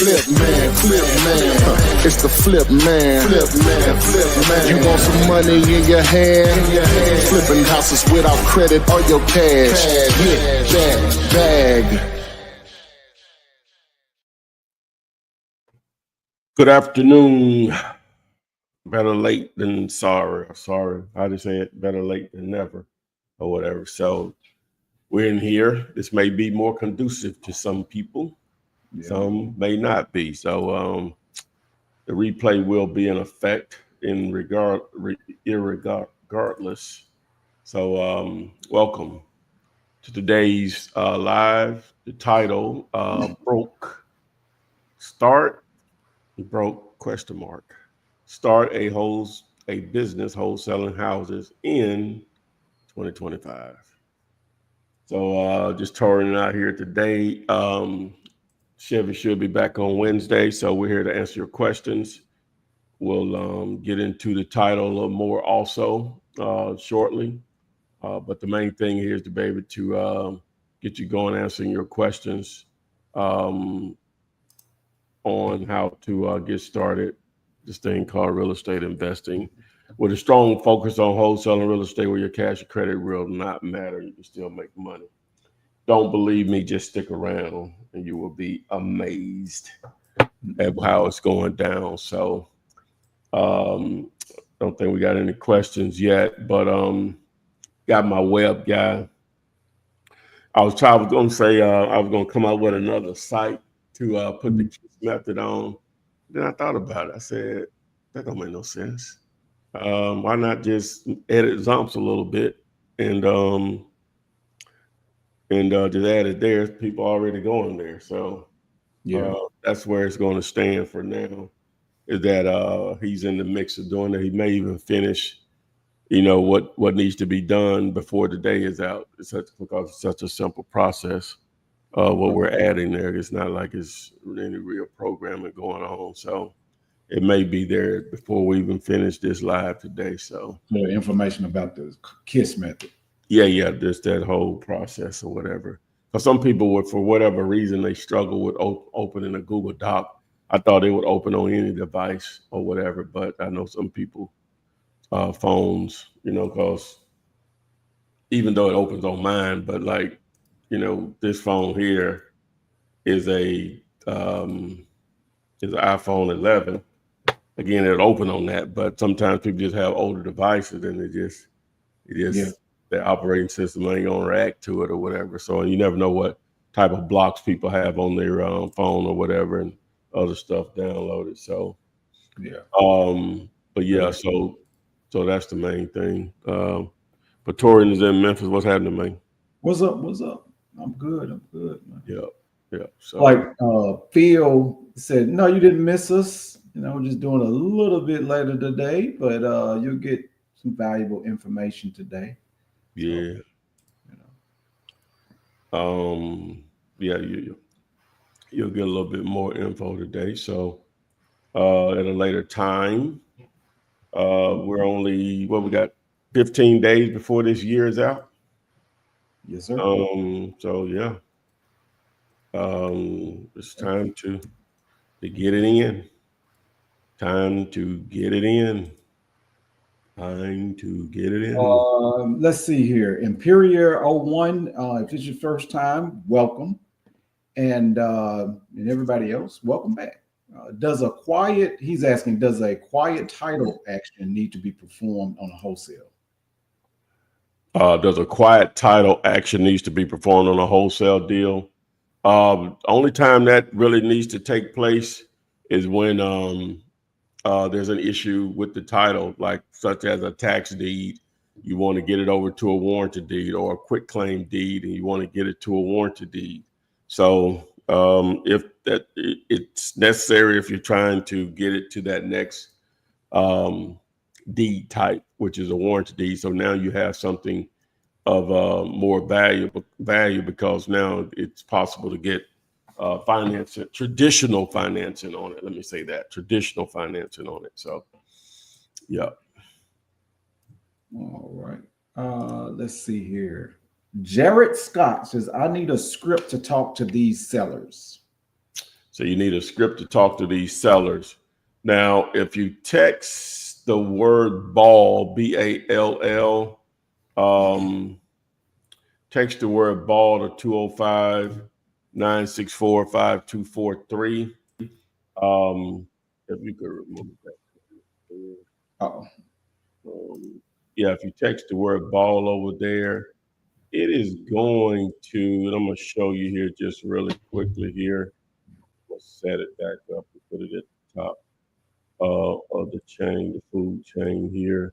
Flip man, it's the flip man. You want some money in your hand? Flipping houses without credit or your cash. Get that bag. Good afternoon. Better late than sorry. Sorry, I just said better late than never, or whatever. So we're in here. This may be more conducive to some people. Yeah. Some may not be. So the replay will be in effect irregardless. So welcome to today's live. The title broke question mark. Start a business wholesaling houses in 2025. So just touring out here today. Chevy should be back on Wednesday, so we're here to answer your questions. We'll get into the title a little more also shortly, but the main thing here is to be able to get you going answering your questions on how to get started this thing called real estate investing with a strong focus on wholesaling real estate where your cash and credit will not matter. You can still make money. Don't believe me, just stick around and you will be amazed at how it's going down. So don't think we got any questions yet, but got my web guy. I was going to say I was going to come up with another site to put the KISS method on. Then I thought about it. I said, that don't make no sense. Why not just edit Zomps a little bit and just add it there? People already going there. So yeah, that's where it's going to stand for now, is that he's in the mix of doing it. He may even finish, what needs to be done before the day is out. Because it's such a simple process. What we're adding there, it's not like it's any real programming going on. So it may be there before we even finish this live today. So more information about the KISS method. Yeah, just that whole process or whatever. Because some people would, for whatever reason, they struggle with opening a Google Doc. I thought they would open on any device or whatever, but I know some people phones, because even though it opens on mine, but like, this phone here is an iPhone 11. Again, it'll open on that, but sometimes people just have older devices and their operating system ain't gonna react to it or whatever. So you never know what type of blocks people have on their phone or whatever, and other stuff downloaded. So but yeah, so that's the main thing. But Torian is in Memphis. What's happening, man? What's up? I'm good, man. Yeah. So like Phil said, no, you didn't miss us. We're just doing a little bit later today, but you'll get some valuable information today. Yeah. You'll get a little bit more info today. So at a later time, we're only we got 15 days before this year is out. Yes, sir. So yeah, it's time to get it in. Time to get it in. Let's see here. Imperial 01, if it's your first time, welcome. And everybody else, welcome back. Does a quiet title action need to be performed on a wholesale? Does a quiet title action needs to be performed on a wholesale deal? Only time that really needs to take place is when there's an issue with the title, like such as a tax deed. You want to get it over to a warranty deed, or a quick claim deed, and you want to get it to a warranty deed. So if that it's necessary, if you're trying to get it to that next deed type, which is a warranty deed. So now you have something of more value, because now it's possible to get financing, traditional financing on it. Let me say that, traditional financing on it. So, yeah. All right. Let's see here. Jared Scott says, I need a script to talk to these sellers. So you need a script to talk to these sellers. Now, if you text the word ball, BALL, text the word ball to 205-964-5243. If you could remove that. Oh. Yeah, if you text the word ball over there, it is going to, and I'm going to show you here just really quickly here. We'll set it back up and put it at the top of the chain, the food chain here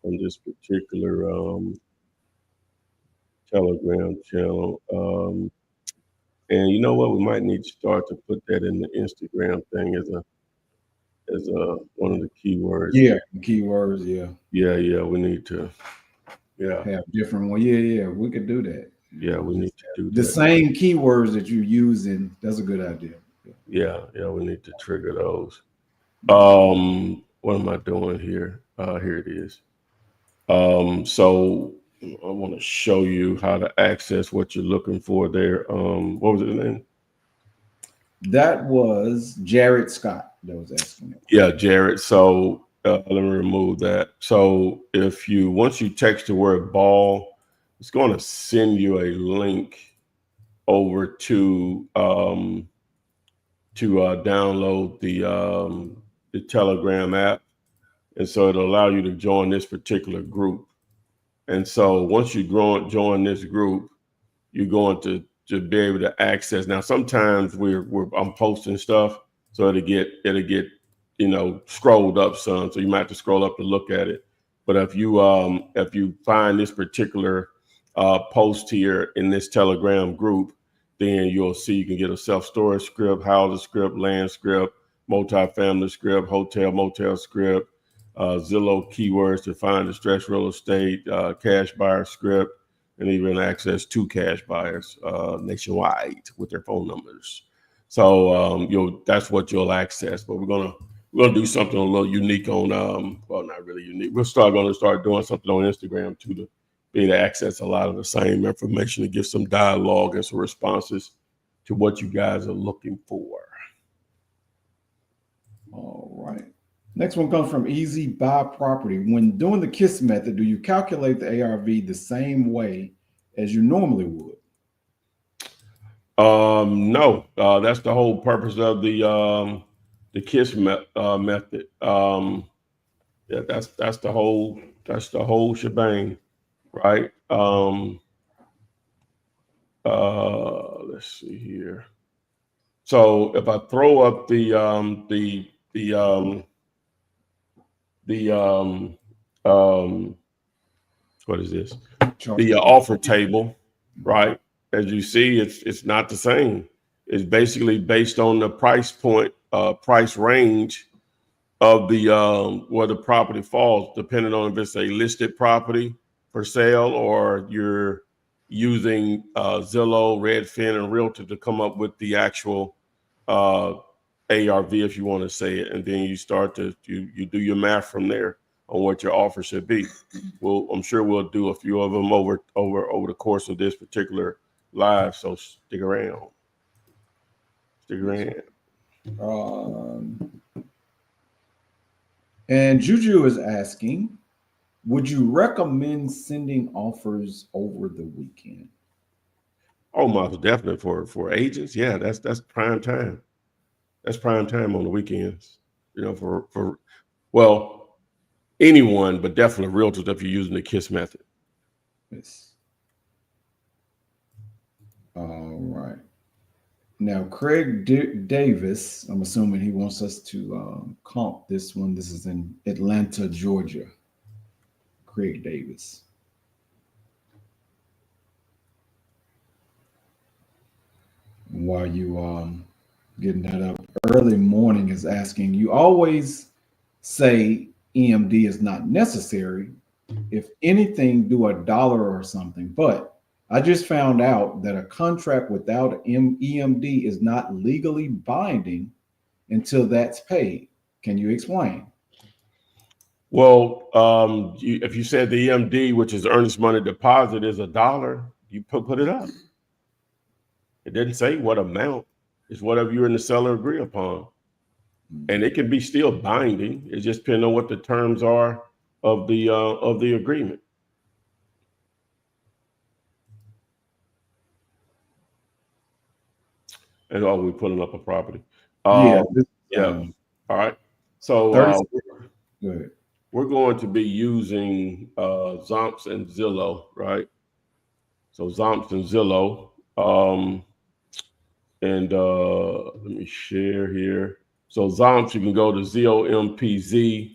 on this particular Telegram channel. And you know what? We might need to start to put that in the Instagram thing as one of the keywords. Yeah, keywords. Yeah. We need to. Yeah. Have different one. Yeah. We could do that. Yeah, we need to do the that. Same keywords that you're using. That's a good idea. Yeah. We need to trigger those. What am I doing here? Here it is. So I want to show you how to access what you're looking for there. What was it name? That was Jared Scott that was asking it. Yeah, Jared. So let me remove that. So once you text the word ball, it's going to send you a link over to download the Telegram app, and so it'll allow you to join this particular group. And so once you join this group, you're going to be able to access. Now, sometimes I'm posting stuff, so it'll get scrolled up some, so you might have to scroll up to look at it. But if you find this particular post here in this Telegram group, then you'll see you can get a self-storage script, housing script, land script, multifamily script, hotel, motel script, Zillow keywords to find distressed real estate, cash buyer script, and even access to cash buyers nationwide with their phone numbers. So that's what you'll access. But we're gonna do something a little unique on well, not really unique. We're gonna start doing something on Instagram too, to be able to access a lot of the same information, to give some dialogue and some responses to what you guys are looking for. All right. Next one comes from Easy Buy Property. When doing the KISS method, do you calculate the ARV the same way as you normally would? No, that's the whole purpose of the KISS method. Yeah, that's the whole shebang, right? Let's see here. So if I throw up what is this? The offer table, right? As you see, it's not the same. It's basically based on the price point, price range of the where the property falls, depending on if it's a listed property for sale, or you're using Zillow, Redfin, and Realtor to come up with the actual ARV, if you want to say it, and then you start to you do your math from there on what your offer should be. Well, I'm sure we'll do a few of them over the course of this particular live, so stick around. And Juju is asking, would you recommend sending offers over the weekend? Oh, most definitely for agents. Yeah, that's prime time. That's prime time on the weekends. For anyone, but definitely realtors if you're using the KISS method. Yes. All right. Now, Craig Davis, I'm assuming he wants us to comp this one. This is in Atlanta, Georgia. Craig Davis. And while you getting that up, early morning is asking, you always say EMD is not necessary. If anything, do $1 or something. But I just found out that a contract without EMD is not legally binding until that's paid. Can you explain? Well, if you said the EMD, which is earnest money deposit, is $1, you put it up. It didn't say what amount. It's whatever you and the seller agree upon. And it can be still binding. It just depends on what the terms are of the agreement. And we're pulling up a property. Yeah. Yeah. All right. So go ahead. We're going to be using Zomps and Zillow, right? So Zomps and Zillow. And let me share here. So Zomps, you can go to zompz.com.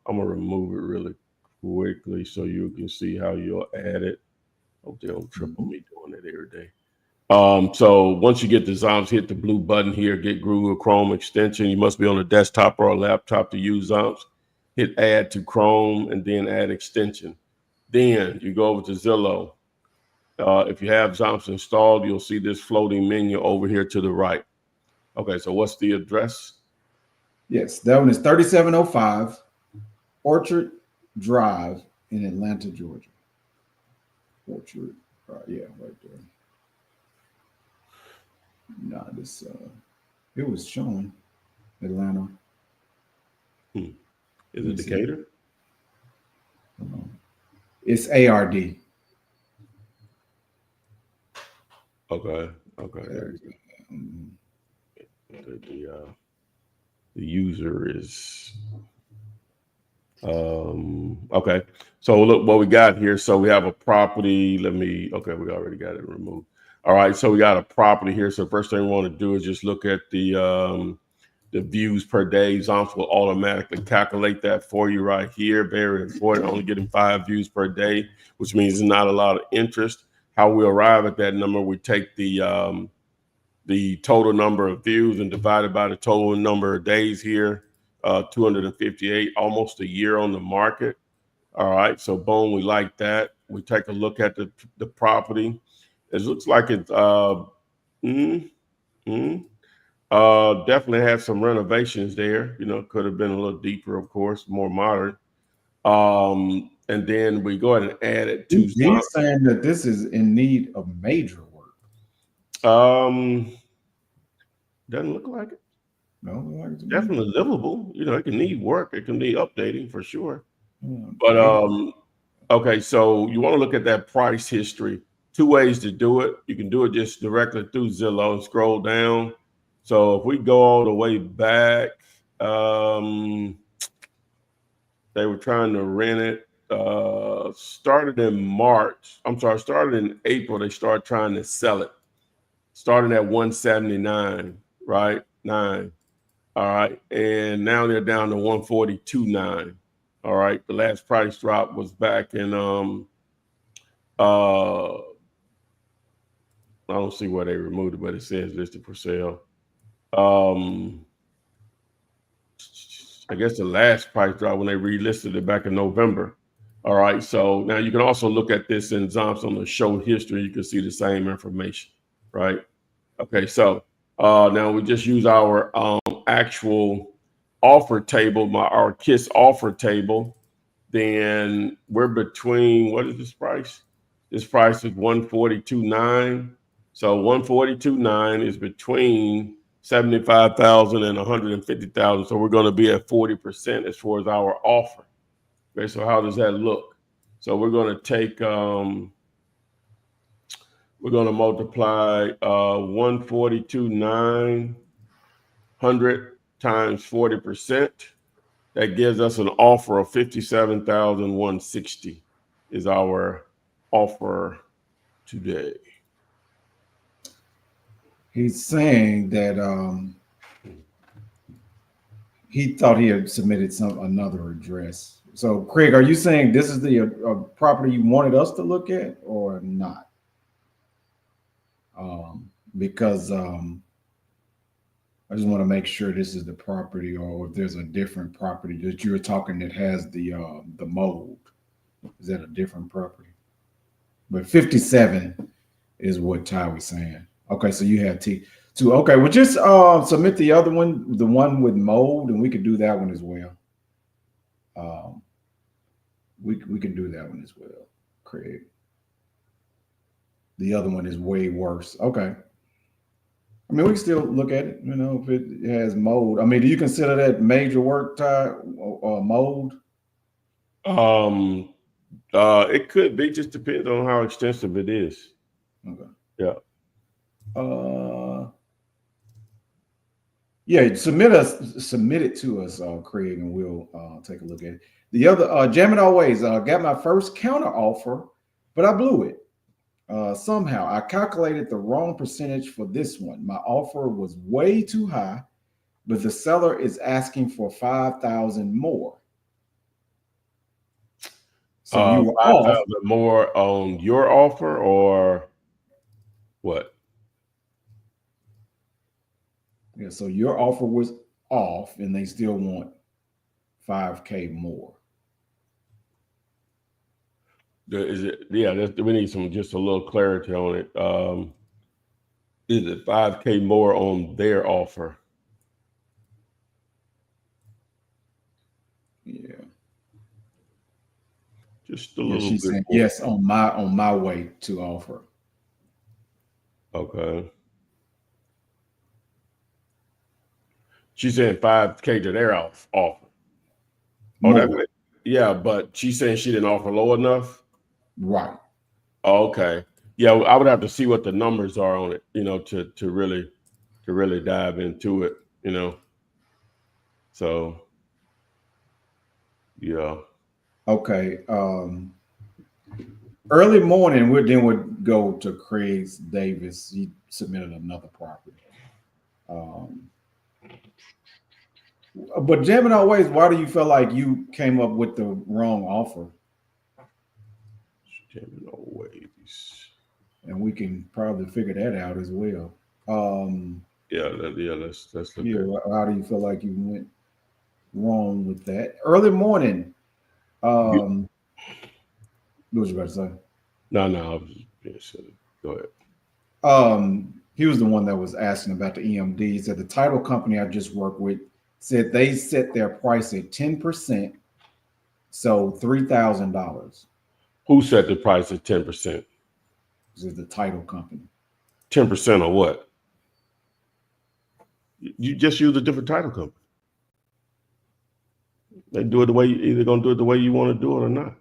I'm gonna remove it really quickly so you can see how you'll add it. Hope they don't triple me doing it every day. So once you get the Zomps, hit the blue button here, get Google Chrome extension. You must be on a desktop or a laptop to use Zomps. Hit add to Chrome and then add extension. Then you go over to Zillow. If you have Zomps installed, you'll see this floating menu over here to the right. Okay, so what's the address? Yes, that one is 3705 Orchard Drive in Atlanta, Georgia. Orchard, yeah, right there. Nah, this it was showing Atlanta. Is it Decatur? It's ARD. Okay. The user is okay. So look what we got here. So we have a property. We already got it removed. All right, so we got a property here. So first thing we want to do is just look at the views per day. Zomps will automatically calculate that for you right here. Very important. Only getting 5 views per day, which means there's not a lot of interest. How we arrive at that number, we take the total number of views and divide it by the total number of days here, 258, almost a year on the market. All right, so boom, we like that. We take a look at the property. It looks like it's definitely had some renovations there. You know, could have been a little deeper, of course, more modern. And then we go ahead and add it to. He's saying that this is in need of major work. Doesn't look like it. No, Definitely livable. You know, it can need work. It can need updating for sure. Yeah. But okay, so you want to look at that price history. 2 ways to do it. You can do it just directly through Zillow and scroll down. So if we go all the way back, they were trying to rent it. Started in April. They started trying to sell it. Starting at 179, right? 9. All right. And now they're down to 142.9. All right. The last price drop was back in I don't see where they removed it, but it says listed for sale. I guess the last price drop when they relisted it back in November. All right. So now you can also look at this in Zomps on the show history. You can see the same information, right? Okay. So now we just use our actual offer table, our KISS offer table. Then we're between, what is this price? This price is 142.9. So 142.9 is between 75,000 and 150,000. So we're going to be at 40% as far as our offer. Okay, so how does that look? So we're going to take, we're going to multiply 142.900 times 40%. That gives us an offer of 57,160 is our offer today. He's saying that he thought he had submitted another address. So, Craig, are you saying this is the property you wanted us to look at or not? Because I just want to make sure this is the property, or if there's a different property that you're talking that has the mold. Is that a different property? But 57 is what Ty was saying. Okay, so you have T2. Okay, well, just submit the other one, the one with mold, and we could do that one as well. We can do that one as well, Craig. The other one is way worse. Okay. I mean, we can still look at it, you know, if it has mold. I mean, do you consider that major work, Ty, mold? It could be, just depends on how extensive it is. Okay. Yeah. Yeah, submit it to us, Craig, and we'll take a look at it. The other, Jamming Always, got my first counter offer, but I blew it. Somehow I calculated the wrong percentage for this one. My offer was way too high, but the seller is asking for 5,000 more. So you were 5,000 more on your offer, or what? Yeah, so your offer was off, and they still want $5K more. Is it? Yeah, we need just a little clarity on it. Is it $5K more on their offer? Yeah. Just a little she's bit saying more. yes on my way to offer. Okay. She's saying 5K to their offer. Oh, yeah, but she's saying she didn't offer low enough. Right. Okay. Yeah, I would have to see what the numbers are on it, you know, to really dive into it, you know. So, yeah. Okay. Early morning, we'd go to Craig Davis. He submitted another property. But Jamming Always, why do you feel like you came up with the wrong offer? Jamming Always. And we can probably figure that out as well. Let's look at it. How do you feel like you went wrong with that? Early morning. What was you about to say? No, I was just go ahead. He was the one that was asking about the EMD. He said the title company I just worked with said they set their price at 10%, so $3,000. Who set the price at 10%? This is the title company. 10% of what? You just use a different title company. They do it the way either gonna do it the way you want to do it or not.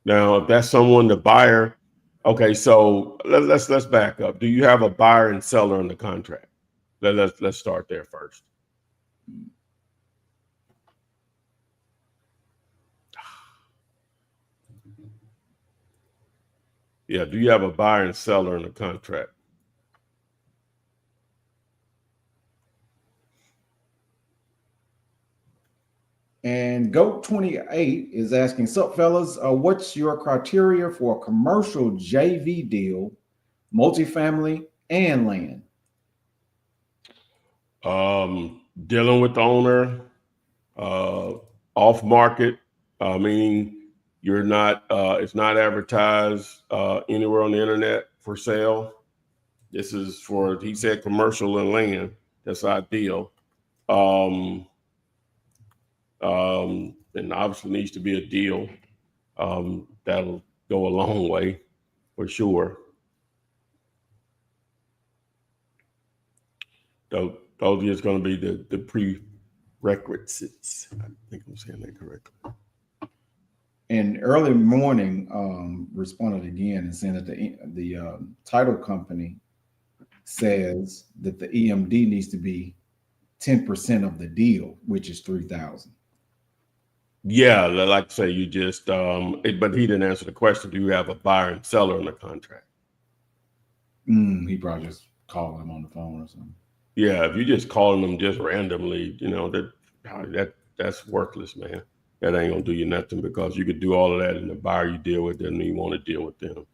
Now, if that's someone, the buyer, okay. So let's back up. Do you have a buyer and seller in the contract? Let's start there first. Yeah, do you have a buyer and seller in the contract? And Goat 28 is asking, sup fellas, what's your criteria for a commercial JV deal, multifamily and land? Dealing with the owner, off market, meaning you're not, it's not advertised anywhere on the internet for sale. This is for, he said, commercial and land. That's ideal. And obviously needs to be a deal. That'll go a long way for sure. Those are just going to be the prerequisites. I think I'm saying that correctly. And Early Morning responded again and saying that the title company says that the EMD needs to be 10% of the deal, which is $3,000. Yeah, like I say, you just but he didn't answer the question. Do you have a buyer and seller in the contract? He probably just called him on the phone or something. Yeah, if you're just calling them just randomly, that's worthless, man. That ain't gonna do you nothing because you could do all of that, and the buyer you deal with doesn't even want to deal with them. And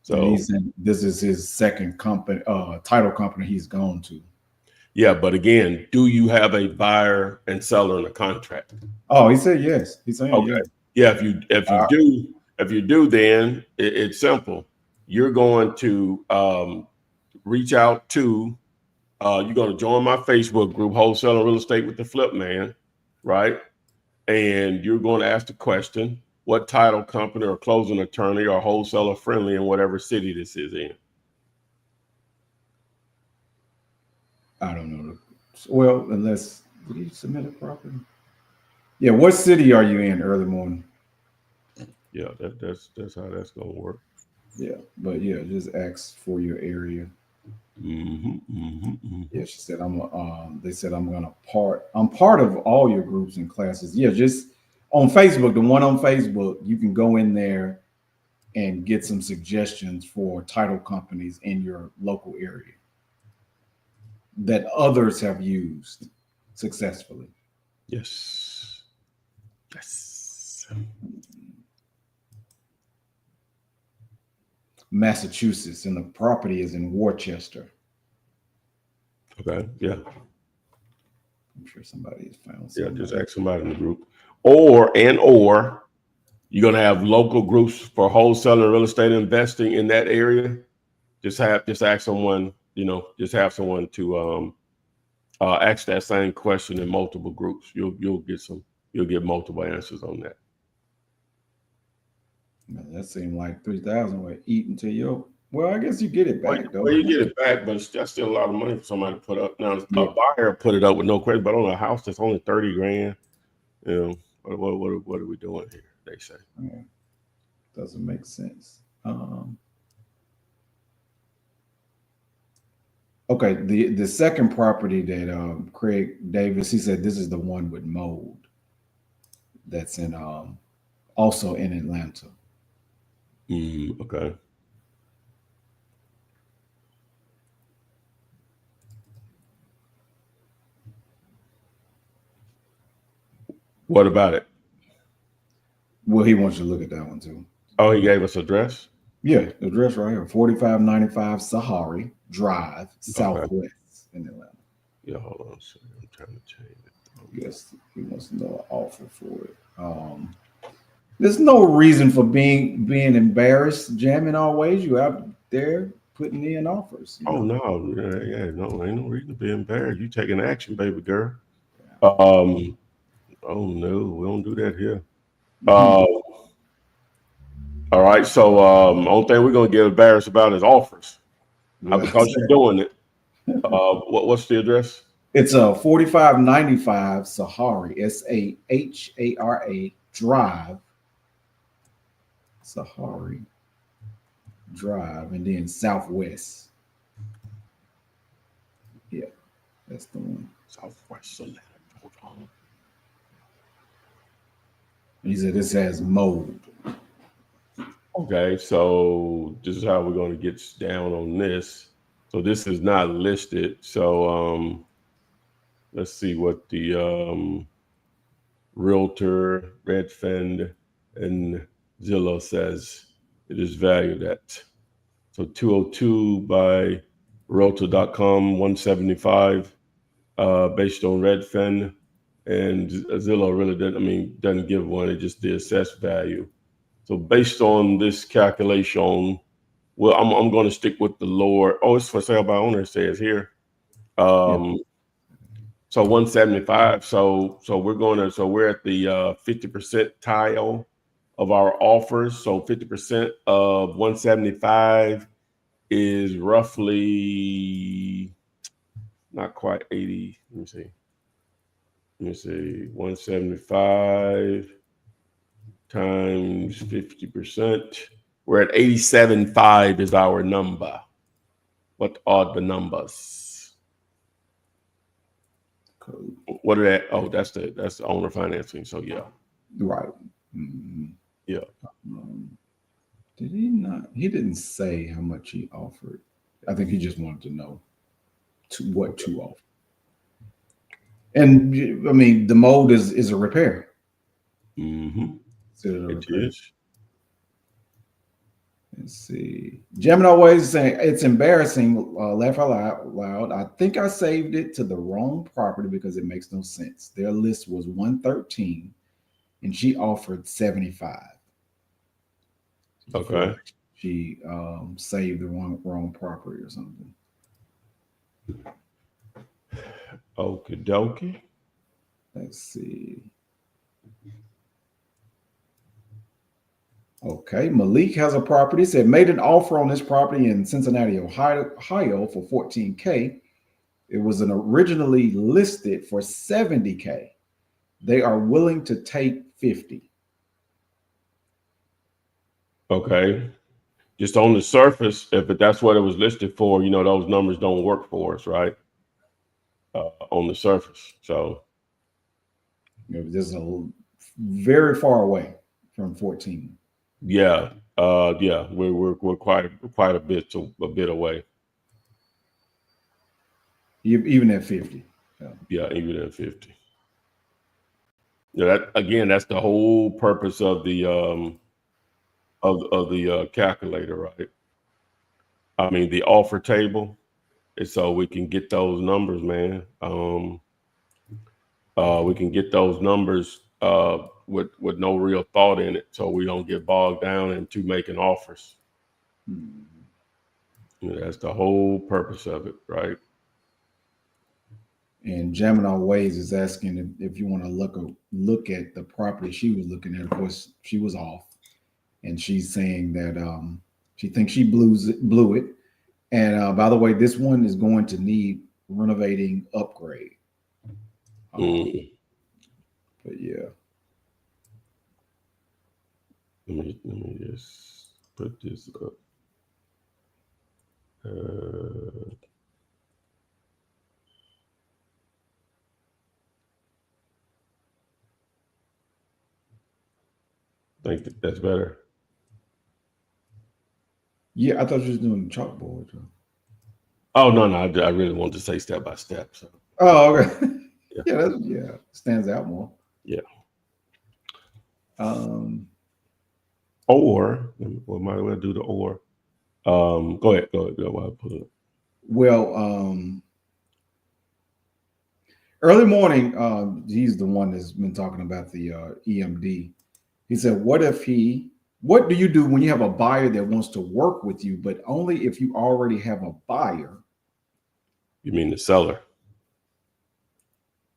So he said this is his second company, title company he's gone to. yeah, but again, do you have a buyer and seller in a contract? Oh, he said yes. He's saying Okay. yes. Yeah, if you do, then it's simple. You're going to reach out to. You're going to join my Facebook group, Wholesaling Real Estate with the Flip Man, right? And you're going to ask the question: what title company or closing attorney or wholesaler friendly in whatever city this is in? I don't know. Well, unless did he submit a property? Yeah. What city are you in early morning? Yeah, that's how that's going to work. Yeah, but yeah, just ask for your area. Mm-hmm. Yeah, she said they said I'm part of all your groups and classes. Yeah, just on Facebook, the one on Facebook, you can go in there and get some suggestions for title companies in your local area that others have used successfully. Yes. Yes. Massachusetts, and the property is in Worcester. Okay. Yeah. I'm sure somebody has found Yeah. something. Just ask somebody in the group, or you're gonna have local groups for wholesaling real estate investing in that area. Just ask someone. Just have someone to ask that same question in multiple groups. You'll get multiple answers on that. Man, that seemed like 3,000 would eat into your. Well, I guess you get it back though. Well, you get it back, but that's still a lot of money for somebody to put up. Now, Yeah. a buyer put it up with no credit, but on a house that's only 30 grand, what are we doing here? They say. Yeah. Doesn't make sense. Okay, the second property that Craig Davis, he said this is the one with mold that's in also in Atlanta. Okay. What about it? Well, he wants you to look at that one too. Oh, he gave us address? Yeah, the address right here, 4595 Sahari Drive, Southwest in Atlanta. Yeah, hold on a second. I'm trying to change it. Yes, he wants to know an offer for it. There's no reason for being embarrassed, jamming always. You out there putting in offers. Oh no, yeah, no, ain't no reason to be embarrassed. You taking action, baby girl. Yeah. Oh no, we don't do that here. All right, so only thing we're gonna get embarrassed about is offers, because you're doing it. What's the address? It's a 4595 Sahari, Sahara Drive, Sahari Drive, and then Southwest. Yeah, that's the one. Southwest Atlanta. Hold on. He said this has mold. Okay, so this is how we're going to get down on this. So this is not listed. So let's see what the realtor, Redfin, and Zillow says it is valued at. So 202 by realtor.com, 175 based on Redfin, and Zillow really doesn't give one. It just the assessed value. So based on this calculation, well, I'm going to stick with the lower. Oh, it's for sale by owner, it says here. So 175. So we're at the 50% tile of our offers. So 50% of 175 is roughly not quite 80. Let me see. 175 times 50%. We're at 87.5 is our number. What are the numbers? Code. What are that? Oh, that's the owner financing. So yeah. Right. Mm-hmm. Yeah. Did he not? He didn't say how much he offered. I think he just wanted to know what to offer. And I mean, the mold is a repair. Mm-hmm. Considered a It repair. is. Let's see. Gemini Ways is saying it's embarrassing. Laugh out loud. I think I saved it to the wrong property because it makes no sense. Their list was 113, and she offered 75. Okay. She saved the wrong property or something. Okie dokie. Let's see. Okay, Malik has a property. Said made an offer on this property in Cincinnati, Ohio for $14K. It was originally listed for $70K. They are willing to take $50. Okay. Just on the surface, if that's what it was listed for, those numbers don't work for us, right? On the surface. So This is very far away from 14. yeah. Yeah, we're quite a bit away. Even at 50. Yeah, even at 50. Yeah, that's the whole purpose of the calculator, right? I mean, the offer table is so we can get those numbers, man. We can get those numbers with no real thought in it, so we don't get bogged down into making offers. That's the whole purpose of it, right? And Gemini Ways is asking if you want to look at the property she was looking at. Of course, she was off, and she's saying that she thinks she blew it. And by the way, this one is going to need renovating upgrade. But yeah. Let me just put this up. Think that's better. Yeah, I thought you was doing the chalkboard. Oh no, I really wanted to say step by step. So. Oh, okay. Yeah, yeah, stands out more. Yeah. Or we might well do the or. Go ahead. While I put it up. Well, early morning, he's the one that's been talking about the EMD. He said, what do you do when you have a buyer that wants to work with you, but only if you already have a buyer? You mean the seller?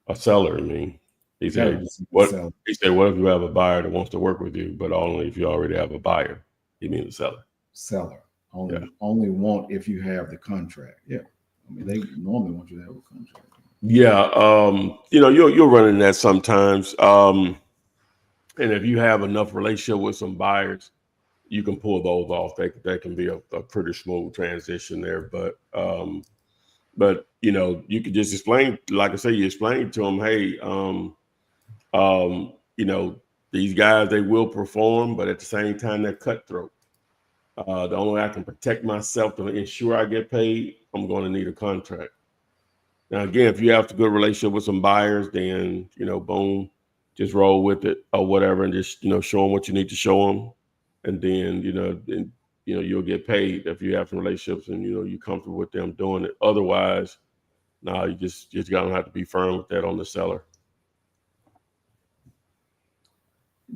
A seller, I mean. He said, what if you have a buyer that wants to work with you, but only if you already have a buyer? You mean the seller? Seller. Only want if you have the contract. Yeah. I mean, they normally want you to have a contract. Yeah. You're running that sometimes. And if you have enough relationship with some buyers, you can pull those off. That can be a pretty smooth transition there. But you could just explain, like I say, you explain to them, hey, these guys, they will perform, but at the same time, they're cutthroat. The only way I can protect myself to ensure I get paid, I'm going to need a contract. Now, again, if you have a good relationship with some buyers, then, boom, just roll with it or whatever, and just, show them what you need to show them. And then, you'll get paid if you have some relationships and, you're comfortable with them doing it. Otherwise, you just got to have to be firm with that on the seller.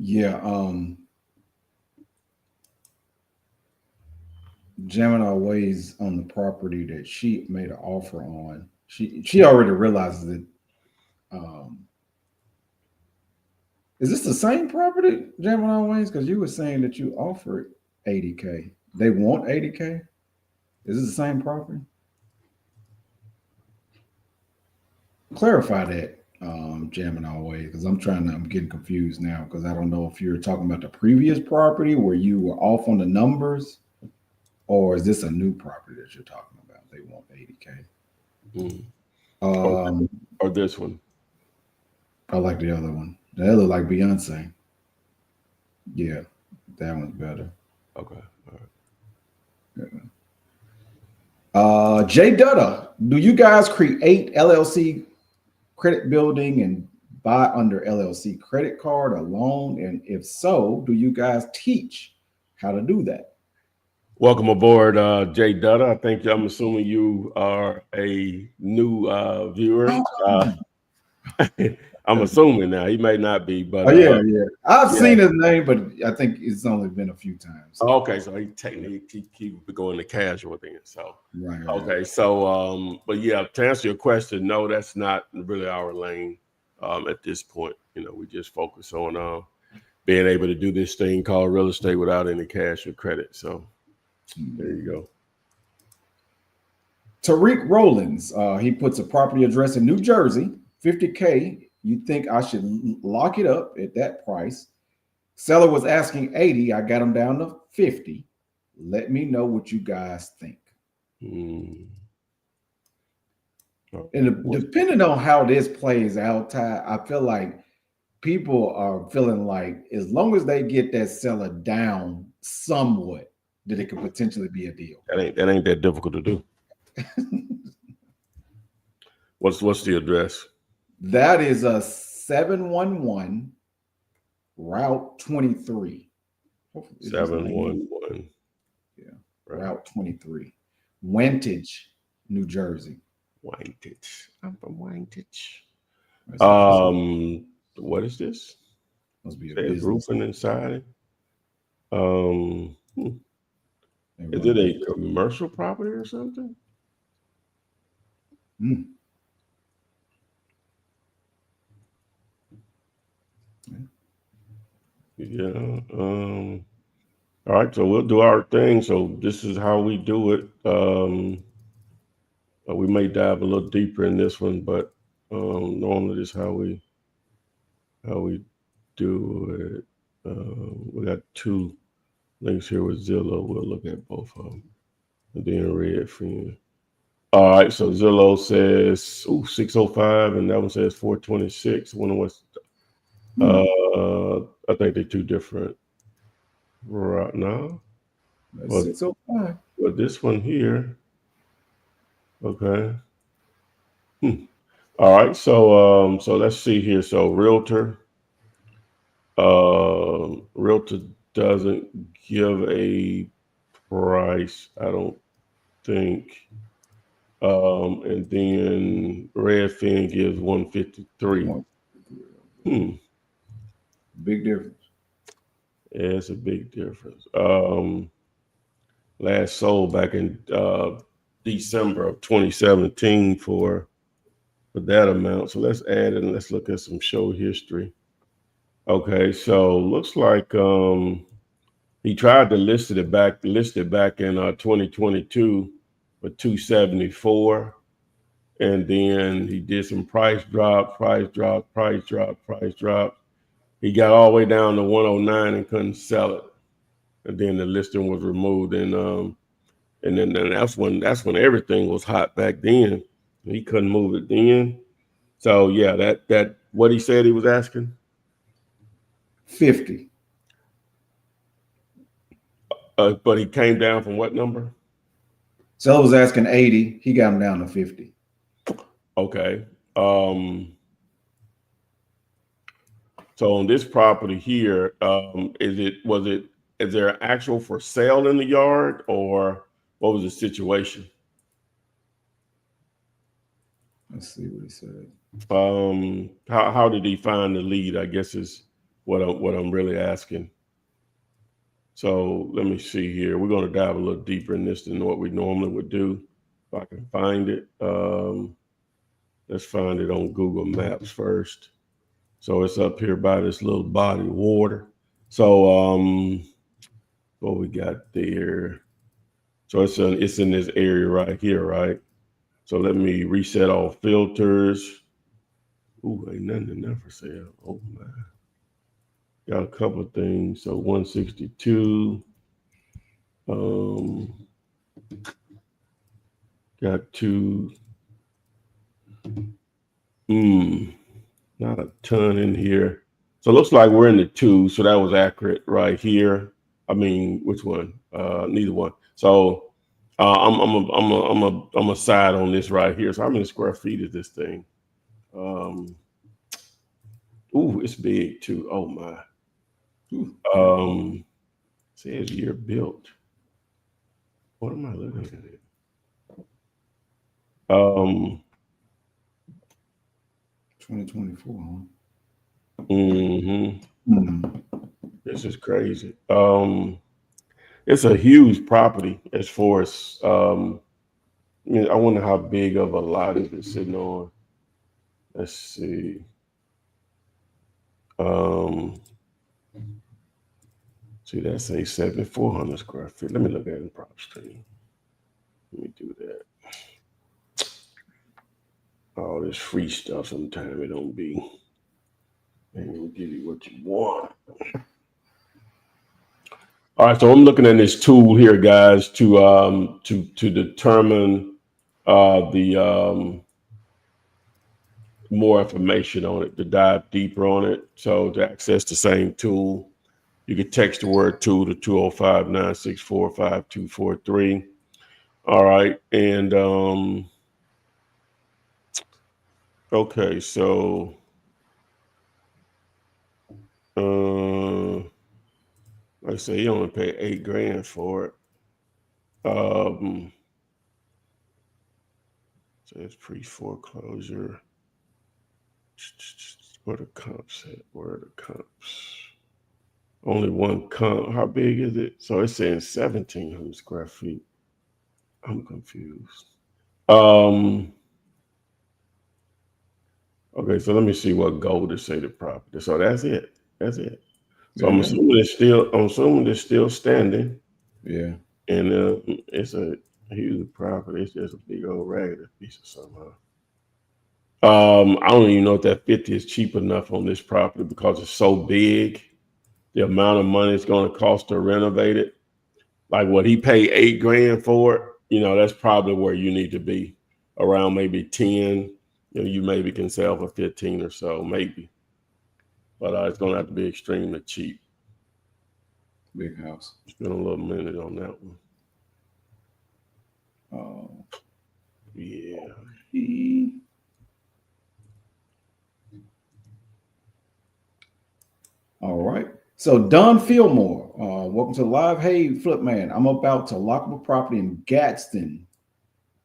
Yeah. Gemini Ways on the property that she made an offer on. She already realizes that. Is this the same property, Gemini Ways? Because you were saying that you offered 80K. They want 80K. Is this the same property? Clarify that, Gemini Ways, because I'm getting confused now because I don't know if you're talking about the previous property where you were off on the numbers. Or is this a new property that you're talking about? They want 80K. Or this one. I like the other one. That look like Beyonce. Yeah, that one's better. Okay. All right. Jay Dutta, do you guys create LLC credit building and buy under LLC credit card or loan? And if so, do you guys teach how to do that? Welcome aboard, Jay Dutta. I'm assuming you are a new viewer. I'm assuming now. He may not be, but Oh yeah, yeah. I've yeah. seen his name, but I think it's only been a few times. Okay, so he technically keep going to casual then. So Right. okay, so but yeah, to answer your question, no, that's not really our lane at this point. You know, we just focus on being able to do this thing called real estate without any cash or credit. So there you go. Tariq Rollins, he puts a property address in New Jersey, 50K. You think I should lock it up at that price? Seller was asking 80. I got him down to 50. Let me know what you guys think. Mm. And depending on how this plays out, Ty, I feel like people are feeling like as long as they get that seller down somewhat, that it could potentially be a deal. That ain't that difficult to do. What's the address? That is a 711 Route 23. 711. Yeah, right. Route 23, Wantage, New Jersey. Wantage. I'm from Wantage. What is this? Must be a business. Roofing inside. Is it a commercial property or something? Mm. Yeah. All right. So we'll do our thing. So this is how we do it. We may dive a little deeper in this one, but normally this is how we do it. We got two links here with Zillow. We'll look at both of them. And then red for you. All right. So Zillow says 605, and that one says 426. One was I think they're two different. Right now. Well, 605. But this one here. Okay. All right. So let's see here. So realtor doesn't give a price, I don't think. And then Redfin gives 153. Big difference. Yeah, it's a big difference. Last sold back in December of 2017 for that amount. So let's add it and let's look at some show history. Okay, so looks like he tried to list it back in 2022 for 274, and then he did some price drop. He got all the way down to 109 and couldn't sell it, and then the listing was removed, and then that's when everything was hot back then. He couldn't move it then. So yeah, that what he said he was asking. 50. But he came down from what number? So I was asking 80. He got him down to 50. Okay. So on this property here, is there an actual for sale in the yard, or what was the situation? Let's see what he said. How did he find the lead? I guess is what I'm really asking. So let me see here. We're going to dive a little deeper in this than what we normally would do. If I can find it, let's find it on Google Maps first. So it's up here by this little body of water. So what we got there? So it's in this area right here, right? So let me reset all filters. Ooh, ain't nothing in there for sale. Oh my. Got a couple of things. So 162. Got two. Not a ton in here. So it looks like we're in the two. So that was accurate right here. I mean, which one? Neither one. So I'm a side on this right here. So how many square feet is this thing? Ooh, it's big too. Oh my. Says year built. What am I looking at? 2024, huh? This is crazy. It's a huge property as far as I mean, I wonder how big of a lot is it sitting on. Let's see. See, that's a 7,400 square feet. Let me look at it in prop stream. Let me do that. All this free stuff sometimes it don't be. They don't give you what you want. All right, so I'm looking at this tool here, guys, to determine the more information on it, to dive deeper on it. So to access the same tool, you can text the word tool to 205-964-5243. All right, and okay, so like I say, you only pay $8,000 for it. So it's pre-foreclosure. Where the comps at? Where are the comps? Only one comp. How big is it? So it's saying 1,700 square feet. I'm confused. Okay, so let me see what gold is say the property. So that's it. That's it. So I'm assuming it's still standing. Yeah. And it's a huge property. It's just a big old raggedy piece of somehow. I don't even know if that 50 is cheap enough on this property because it's so big. The amount of money it's going to cost to renovate it, like what he paid $8,000 for it, that's probably where you need to be, around maybe 10. You maybe can sell for 15 or so, maybe. But it's going to have to be extremely cheap. Big house. Spend a little minute on that one. Oh. Yeah. All right. So Don Fillmore, welcome to live. Hey, Flip Man, I'm about to lock up a property in Gadsden,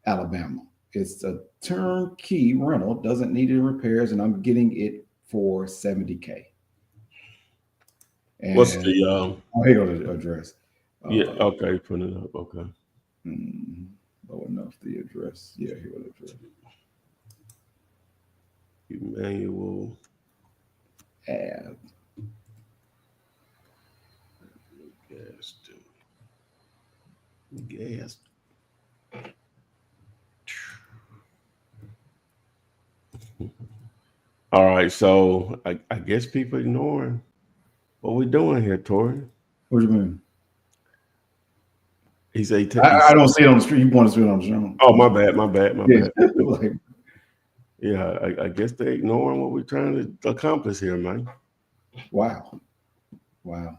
Alabama. It's a turnkey rental, doesn't need any repairs, and I'm getting it for $70K. And What's the here go the address. Yeah, okay, put it up. Okay. Low enough the address. Yeah, here go the address. Emmanuel Ave. Gas. All right, so I guess people ignoring what we're doing here, Tori. What do you mean? He said I don't see it on the street. You want to see it on the street? Oh, my bad. Like, Yeah, I guess they're ignoring what we're trying to accomplish here, man. Wow. Well,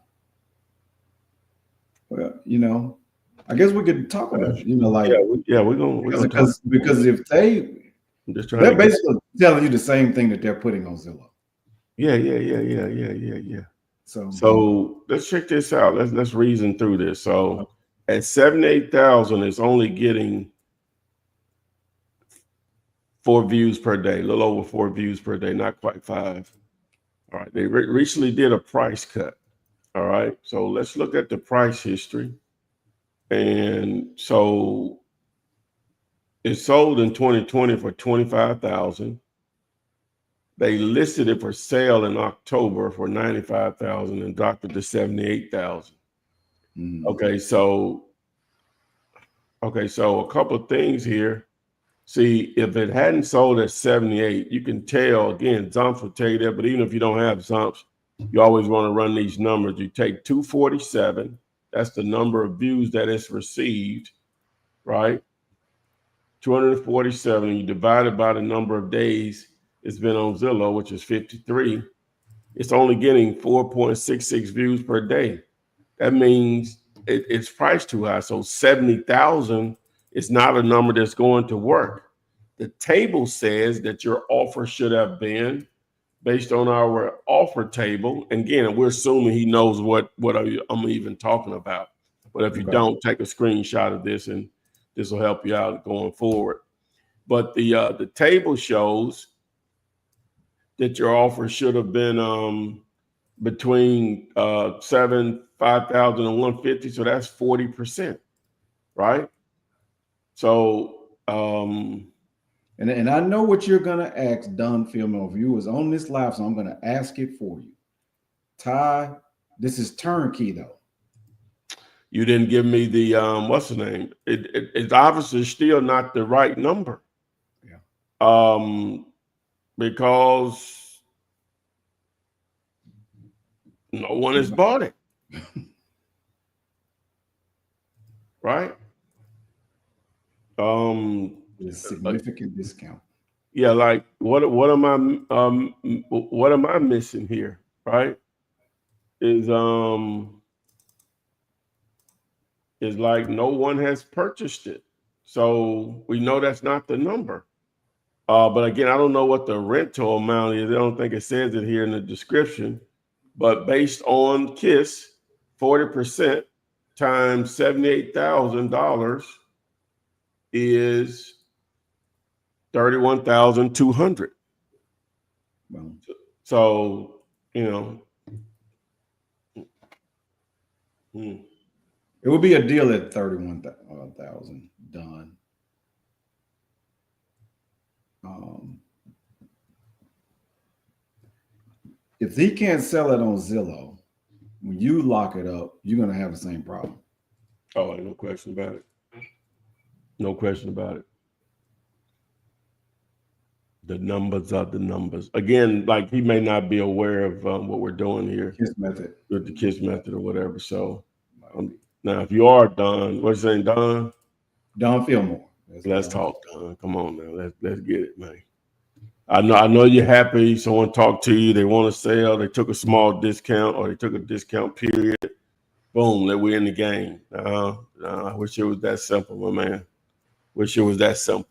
I guess we could talk about it. We're gonna talk. Because if they're basically telling you the same thing that they're putting on Zillow. Yeah. So let's check this out. Let's reason through this. So at 78,000, it's only getting 4 views per day, a little over 4 views per day, not quite 5. All right, they recently did a price cut. All right, so let's look at the price history. And so it sold in 2020 for 25,000. They listed it for sale in October for 95,000 and dropped it to 78,000. Okay, so a couple of things here. See, if it hadn't sold at 78, you can tell, again, Zumps will tell you that, but even if you don't have Zumps, you always want to run these numbers. You take 247, that's the number of views that it's received, right? 247, and you divide it by the number of days it's been on Zillow, which is 53. It's only getting 4.66 views per day. That means it's priced too high. So 70,000 It's not a number that's going to work. The table says that your offer should have been based on our offer table. And again, we're assuming he knows what I'm even talking about. But if you don't, take a screenshot of this, and this will help you out going forward. But the table shows that your offer should have been between 5,000 and 150. So that's 40%, right? So and I know what you're gonna ask, Don Filmo. If you was on this live, so I'm gonna ask it for you. Ty, this is turnkey though. You didn't give me the what's the name? It's obviously still not the right number. Yeah. Because no one has bought it. Right? A significant discount. Yeah, like what am I missing here? Right? Is like no one has purchased it. So we know that's not the number. But again, I don't know what the rental amount is. I don't think it says it here in the description. But based on KISS, 40% times $78,000 is $31,200. Wow. So, you know. It would be a deal at 31,000 done. If he can't sell it on Zillow, when you lock it up, you're going to have the same problem. Oh, no question about it. No question about it. The numbers are the numbers. Again, like he may not be aware of what we're doing here. KISS method. With the KISS method or whatever. So now if you are Don, what's your name, Don? Don Fillmore. Let's talk, Don. Come on now. Let's get it, man. I know you're happy. Someone talked to you. They want to sell. They took a small discount or they took a discount period. Boom, that we're in the game. I wish it was that simple, my man. Wish it was that simple.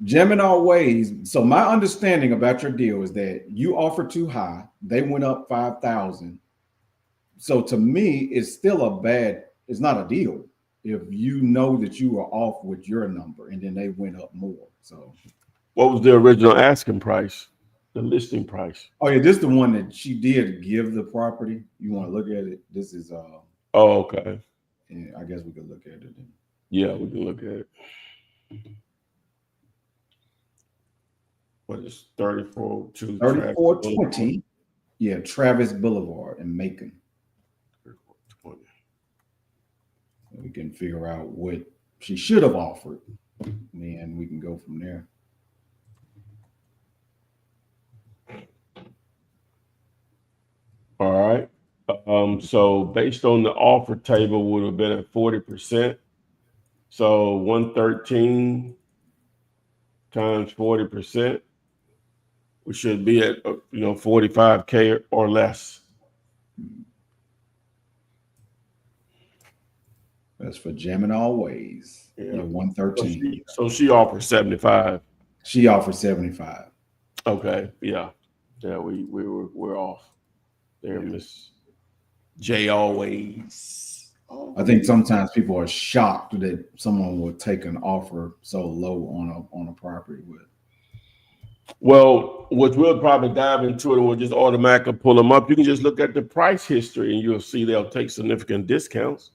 Gemini ways. So my understanding about your deal is that you offered too high. They went up 5,000. So to me, it's still it's not a deal if you know that you are off with your number and then they went up more. So what was the original asking price? The listing price? Oh yeah, this is the one that she did give the property. You want to look at it? This is oh, okay. Yeah, I guess we could look at it then. Yeah, we can look at it. What is 3420? Yeah, Travis Boulevard in Macon. 3420. We can figure out what she should have offered, and we can go from there. All right. So based on the offer table, would have been at 40%. So 113 times 40%. We should be at 45K or less. That's for jamming always. Yeah, 113. So she offered 75. She offered 75. Okay, yeah, we're off there, Miss J. Always. I think sometimes people are shocked that someone would take an offer so low on a property with. Well, which we'll probably dive into it, and we'll just automatically pull them up. You can just look at the price history, and you'll see they'll take significant discounts.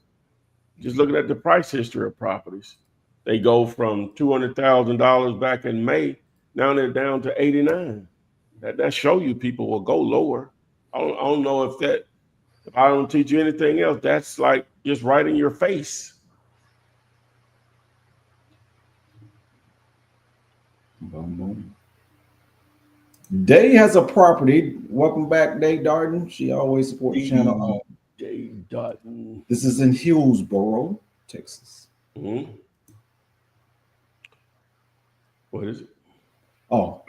Just looking at the price history of properties, they go from $200,000 back in May. Now they're down to 89. That show you people will go lower. I don't know if I don't teach you anything else, that's like just right in your face. Boom, boom. Day has a property. Welcome back, Day Darden. She always supports the channel. Day Darden. This is in Hillsboro, Texas. Mm-hmm. What is it? Oh,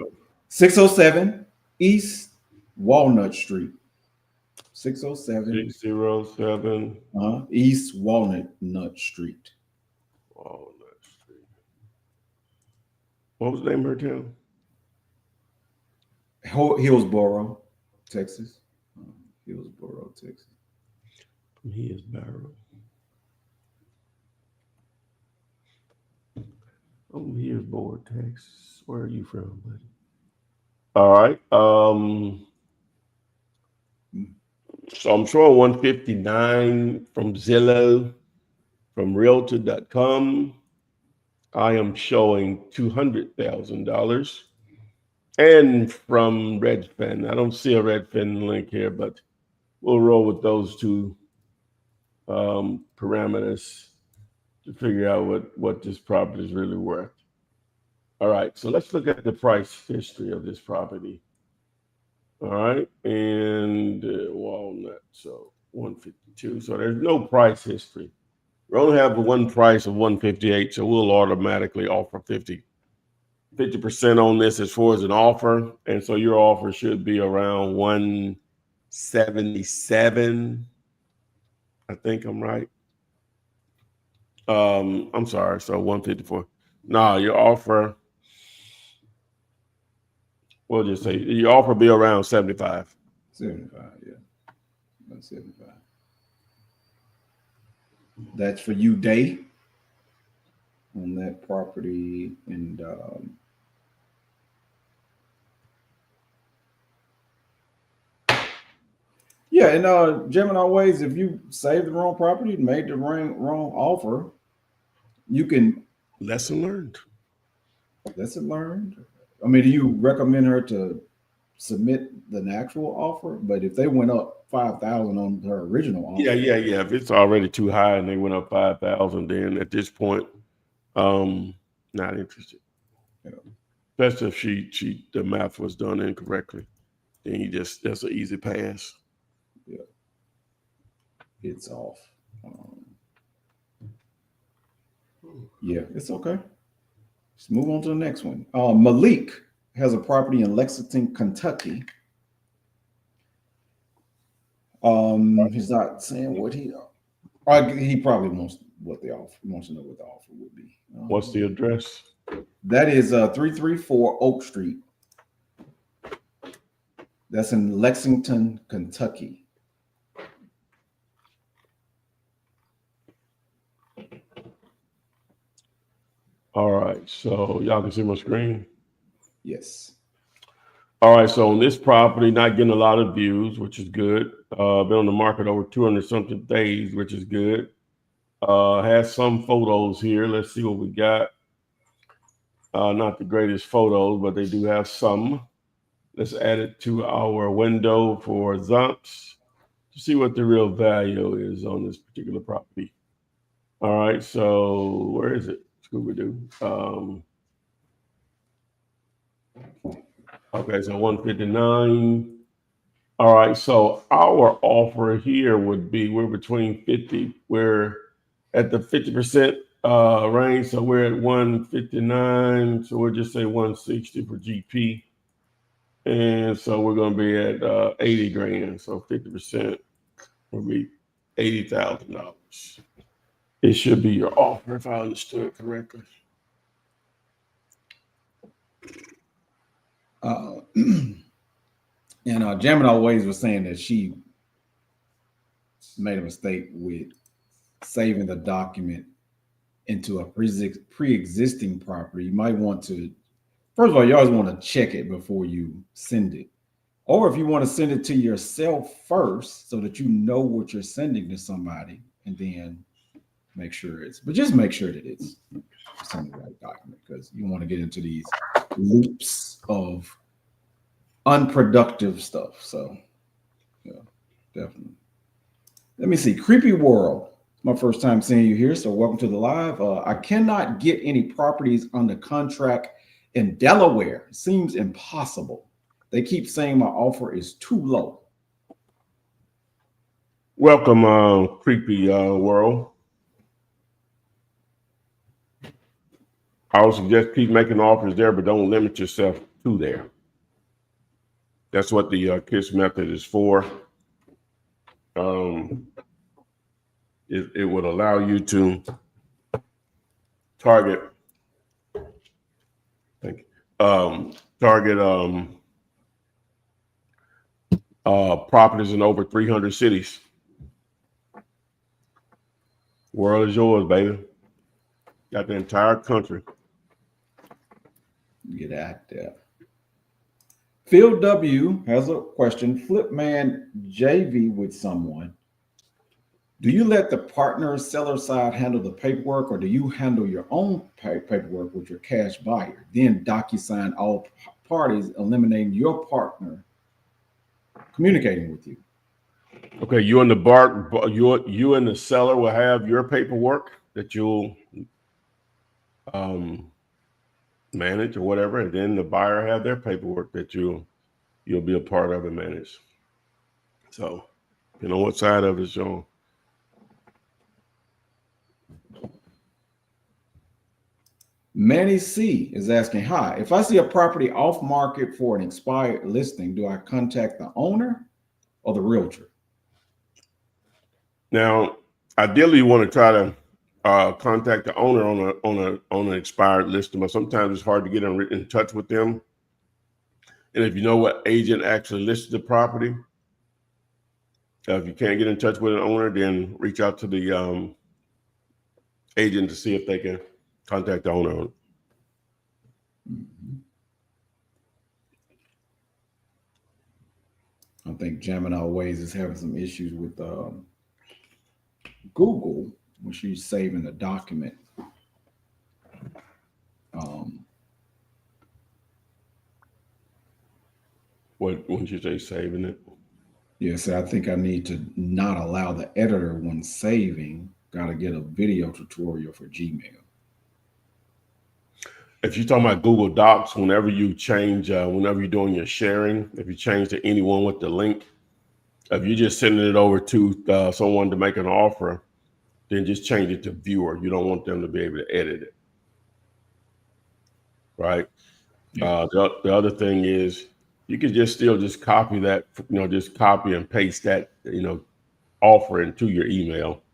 607 East Walnut Street. 607. 607. East Walnut Street. Walnut Street. What was the name of her town? Hillsboro, Texas. Hillsboro, Texas. Hillsboro. Oh, Hillsboro, Texas. Where are you from, buddy? All right. So I'm showing 159 from Zillow, from Realtor.com. I am showing $200,000. And from Redfin. I don't see a Redfin link here, but we'll roll with those two parameters to figure out what this property is really worth. All right, so let's look at the price history of this property. All right, and Walnut, so 152. So there's no price history. We only have one price of 158, so we'll automatically offer 50% on this as far as an offer. And so your offer should be around 177. I think I'm right. I'm sorry, so 154. No, your offer, we'll just say your offer be around 75. 75, yeah. About 75. That's for you, Day, on that property. And yeah, and Gemini ways, if you saved the wrong property, made the wrong offer, you can Lesson learned. lesson learned. I mean, do you recommend her to submit the actual offer? But if they went up 5,000 on her original offer, Yeah. If it's already too high and they went up 5,000, then at this point, not interested. Yeah. Especially if the math was done incorrectly, then that's an easy pass. Yeah, it's off. Yeah, it's okay. Let's move on to the next one. Malik has a property in Lexington, Kentucky. He's not saying what he probably wants to know what the offer would be. What's the address? That is 334 Oak Street. That's in Lexington, Kentucky. All right, so y'all can see my screen. Yes. All right, so on this property, not getting a lot of views, which is good. Been on the market over 200 something days, which is good. Has some photos here. Let's see what we got. Not the greatest photos, but they do have some. Let's add it to our window for Zumps to see what the real value is on this particular property. All right, so where is it? Scooby-Doo. Okay, so 159. All right, so our offer here would be we're between 50. We're at the 50% range, so we're at 159. So we'll just say 160 for GP. And so we're going to be at 80 grand. So 50% will be $80,000. It should be your offer if I understood correctly. And Gemini Ways was saying that she made a mistake with saving the document into a pre-existing property. You might want to, first of all, you always want to check it before you send it. Or if you want to send it to yourself first so that you know what you're sending to somebody, and then make sure just make sure that it's on the right document, because you want to get into these loops of unproductive stuff. So yeah, definitely. Let me see. Creepy World. My first time seeing you here, so welcome to the live. I cannot get any properties under contract in Delaware. It seems impossible. They keep saying my offer is too low. Welcome, Creepy World. I would suggest keep making offers there, but don't limit yourself to there. That's what the KISS method is for. It would allow you to target. Thank you. Target properties in over 300 cities. World is yours, baby. Got the entire country. Get out there. Phil W has a question. Flipman JV with someone. Do you let the partner seller side handle the paperwork, or do you handle your own paperwork with your cash buyer? Then DocuSign all parties, eliminating your partner communicating with you. Okay, you and the seller will have your paperwork that you'll manage or whatever, and then the buyer have their paperwork that you'll be a part of and manage. So, you know what side of it's on. Manny C is asking, hi, if I see a property off market for an expired listing, do I contact the owner or the realtor? Now, ideally, you want to try to contact the owner on an expired listing, but sometimes it's hard to get in touch with them. And if you know what agent actually listed the property, if you can't get in touch with an owner, then reach out to the agent to see if they can contact the owner. I think Gemini Ways is having some issues with Google when she's saving the document. What when you say saving it? Yes, I think I need to not allow the editor when saving. Got to get a video tutorial for Gmail. If you're talking about Google Docs, whenever you change, whenever you're doing your sharing, if you change to anyone with the link, if you're just sending it over to someone to make an offer, then just change it to viewer. You don't want them to be able to edit it, right? Yeah. The other thing is you can still copy that, just copy and paste that, offer into your email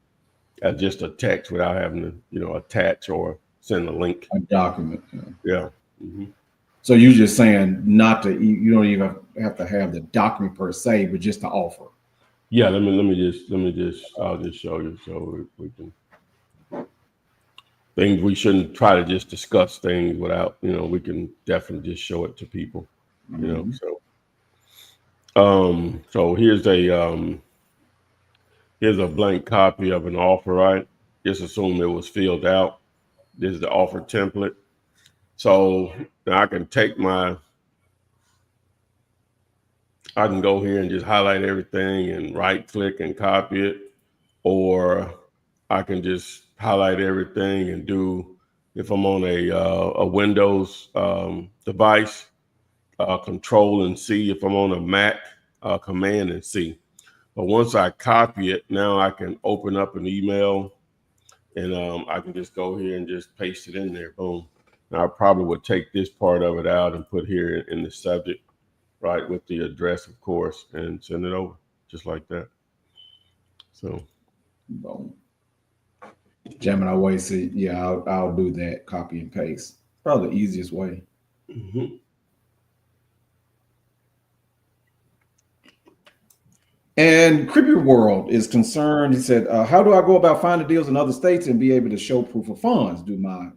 as just a text without having to, attach or send a link. A document. Yeah. Mm-hmm. So you're just saying not to, you don't even have to have the document per se, but just the offer. Yeah, let me just I'll just show you so we can things we shouldn't try to just discuss things without, we can definitely just show it to people, so here's a blank copy of an offer, right? Just assume it was filled out. This is the offer template. So now I can go here and just highlight everything and right click and copy it, or I can just highlight everything and do, if I'm on a Windows device, Control and C. If I'm on a Mac, Command and C. But once I copy it, now I can open up an email and I can just go here and just paste it in there. Boom. Now I probably would take this part of it out and put here in the subject, right, with the address, of course, and send it over just like that. So, boom. Gemini Way said, yeah, I'll do that, copy and paste. Probably the easiest way. Mm-hmm. And Creepy World is concerned. He said, how do I go about finding deals in other states and be able to show proof of funds? Do my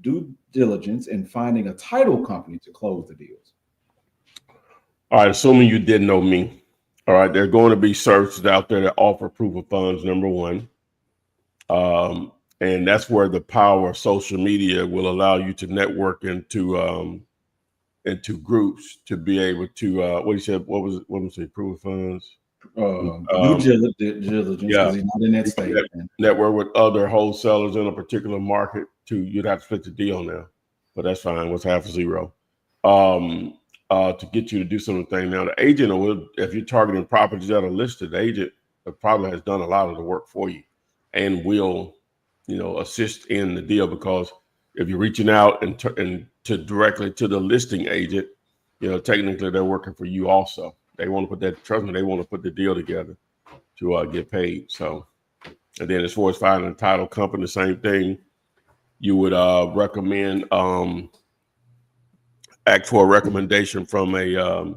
due diligence in finding a title company to close the deals? All right, assuming you didn't know me. All right, there are going to be services out there that offer proof of funds, number one. And that's where the power of social media will allow you to network into groups to be able to, what he said, what was it, proof of funds? Due diligence, because he's not in that state. Network with other wholesalers in a particular market you'd have to split the deal now, but that's fine. What's half zero? To get you to do something. Now the agent will, if you're targeting properties that are listed, the agent probably has done a lot of the work for you and will, assist in the deal, because if you're reaching out and to directly to the listing agent, technically they're working for you also. They want to put that, trust me, they want to put the deal together to get paid. So, and then as far as finding a title company, the same thing. you would recommend ask for a recommendation from a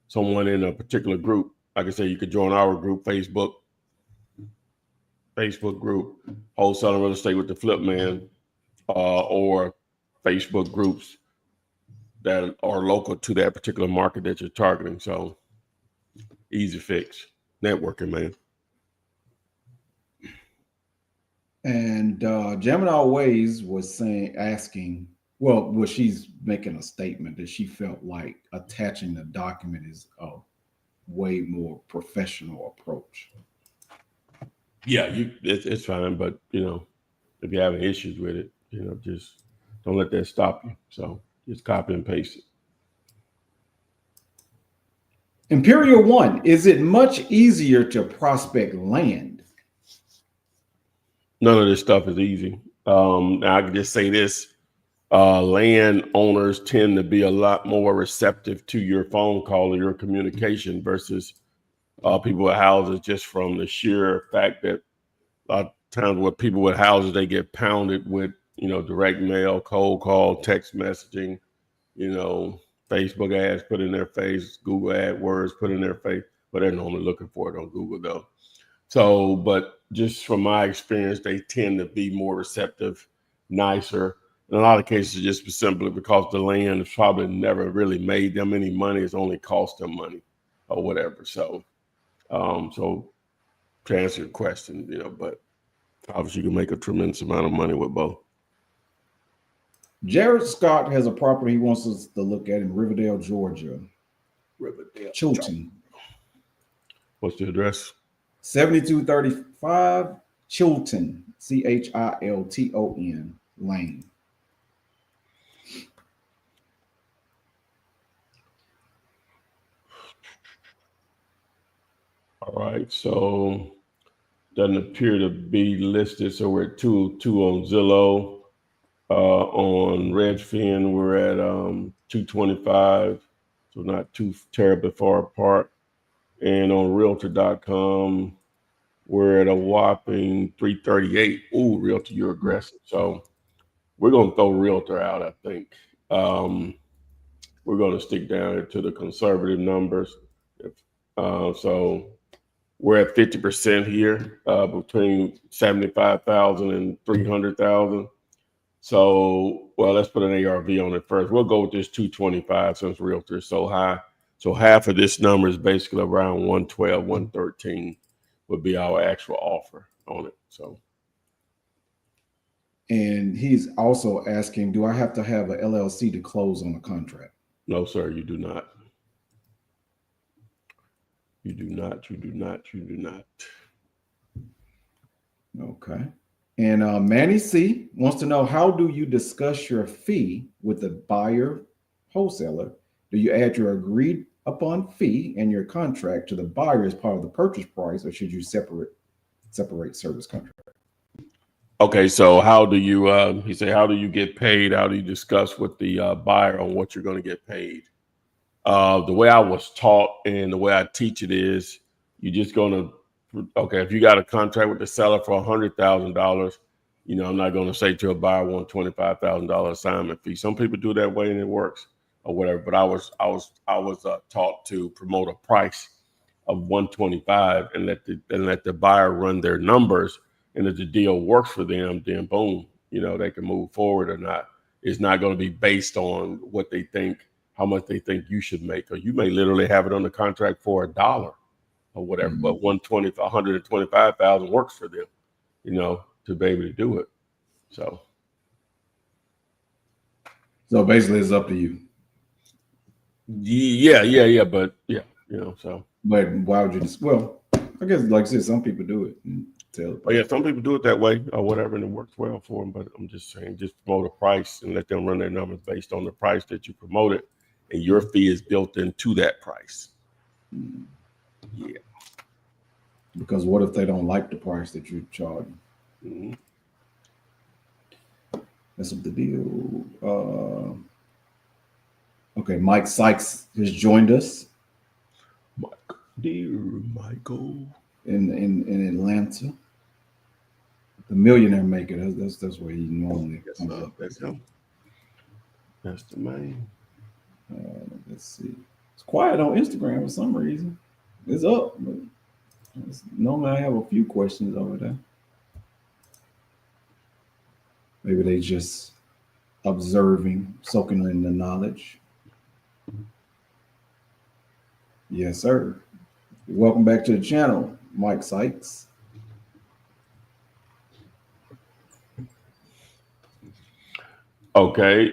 someone in a particular group. Like I said, you could join our group, Facebook group, Wholesaling Real Estate with the Flip Man, or Facebook groups that are local to that particular market that you're targeting. So easy fix, networking, man. And Gemini Ways was asking, well, she's making a statement that she felt like attaching the document is a way more professional approach. Yeah, it's fine, but if you're having issues with it, just don't let that stop you. So just copy and paste it. Imperial One, is it much easier to prospect land? None of this stuff is easy. Now I can just say this. Land owners tend to be a lot more receptive to your phone call or your communication versus people with houses, just from the sheer fact that a lot of times with people with houses, they get pounded with, direct mail, cold call, text messaging, Facebook ads put in their face, Google AdWords put in their face, but they're normally looking for it on Google though. So, but just from my experience, they tend to be more receptive, nicer. In a lot of cases, just simply because the land has probably never really made them any money. It's only cost them money or whatever. So, so to answer your question, but obviously you can make a tremendous amount of money with both. Jared Scott has a property he wants us to look at in Riverdale, Georgia. Chilton. What's the address? 7235 Chilton, Chilton Lane. All right, so doesn't appear to be listed. So we're at 202 on Zillow. On Redfin, we're at 225, so not too terribly far apart. And on Realtor.com, we're at a whopping 338. Ooh, Realtor, you're aggressive. So we're going to throw Realtor out, I think. We're going to stick down to the conservative numbers. So we're at 50% here, between 75,000 and 300,000. So, well, let's put an ARV on it first. We'll go with this 225 since Realtor is so high. So half of this number is basically around 112, 113 would be our actual offer on it. So, and he's also asking, do I have to have an LLC to close on a contract? No, sir, you do not. You do not. You do not. You do not. Okay. And Manny C wants to know, how do you discuss your fee with the buyer wholesaler? Do you add your agreed upon fee and your contract to the buyer as part of the purchase price, or should you separate service contract? Okay, so how do you, he said, how do you get paid? How do you discuss with the buyer on what you're going to get paid? The way I was taught and the way I teach it is you're just going to, okay, if you got a contract with the seller for $100,000, I'm not going to say to a buyer $125,000 assignment fee. Some people do that way and it works or whatever. But I was taught to promote a price of 125 and let the buyer run their numbers. And if the deal works for them, then boom, they can move forward or not. It's not going to be based on what they think, how much they think you should make, or you may literally have it on the contract for $1 or whatever. Mm-hmm. But 125,000 works for them, to be able to do it. So basically it's up to you. Yeah. But yeah, so. But why would you just, well, I guess like I said, some people do it. Some people do it that way or whatever, and it works well for them. But I'm just saying, just promote a price and let them run their numbers based on the price that you promoted, and your fee is built into that price. Mm-hmm. Yeah. Because what if they don't like the price that you're charging? Mm-hmm. That's the deal. Okay, Mike Sykes has joined us. Dear Michael. In Atlanta. The millionaire maker. That's where he normally comes up. That's him. That's the man. Let's see. It's quiet on Instagram for some reason. It's up, but normally I have a few questions over there. Maybe they just observing, soaking in the knowledge. Yes, sir. Welcome back to the channel, Mike Sykes. Okay.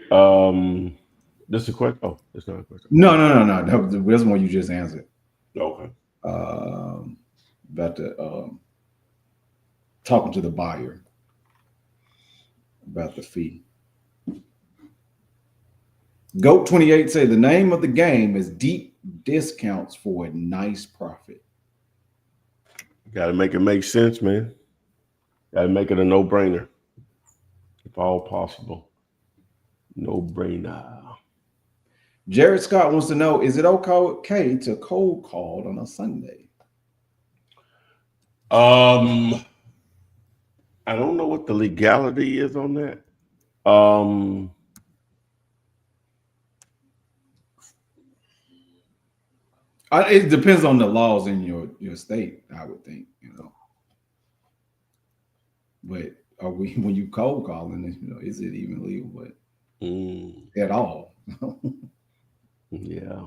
This is a question. Oh, it's not a question. No. That's one you just answered. Okay. About the talking to the buyer about the fee. Goat28 say the name of the game is deep discounts for a nice profit. Got to make it make sense, man. Got to make it a no-brainer, if all possible. No-brainer. Jared Scott wants to know, is it okay to cold call on a Sunday? I don't know what the legality is on that. It depends on the laws in your state, I would think, But are we, when you cold calling, is it even legal? But at all? Yeah.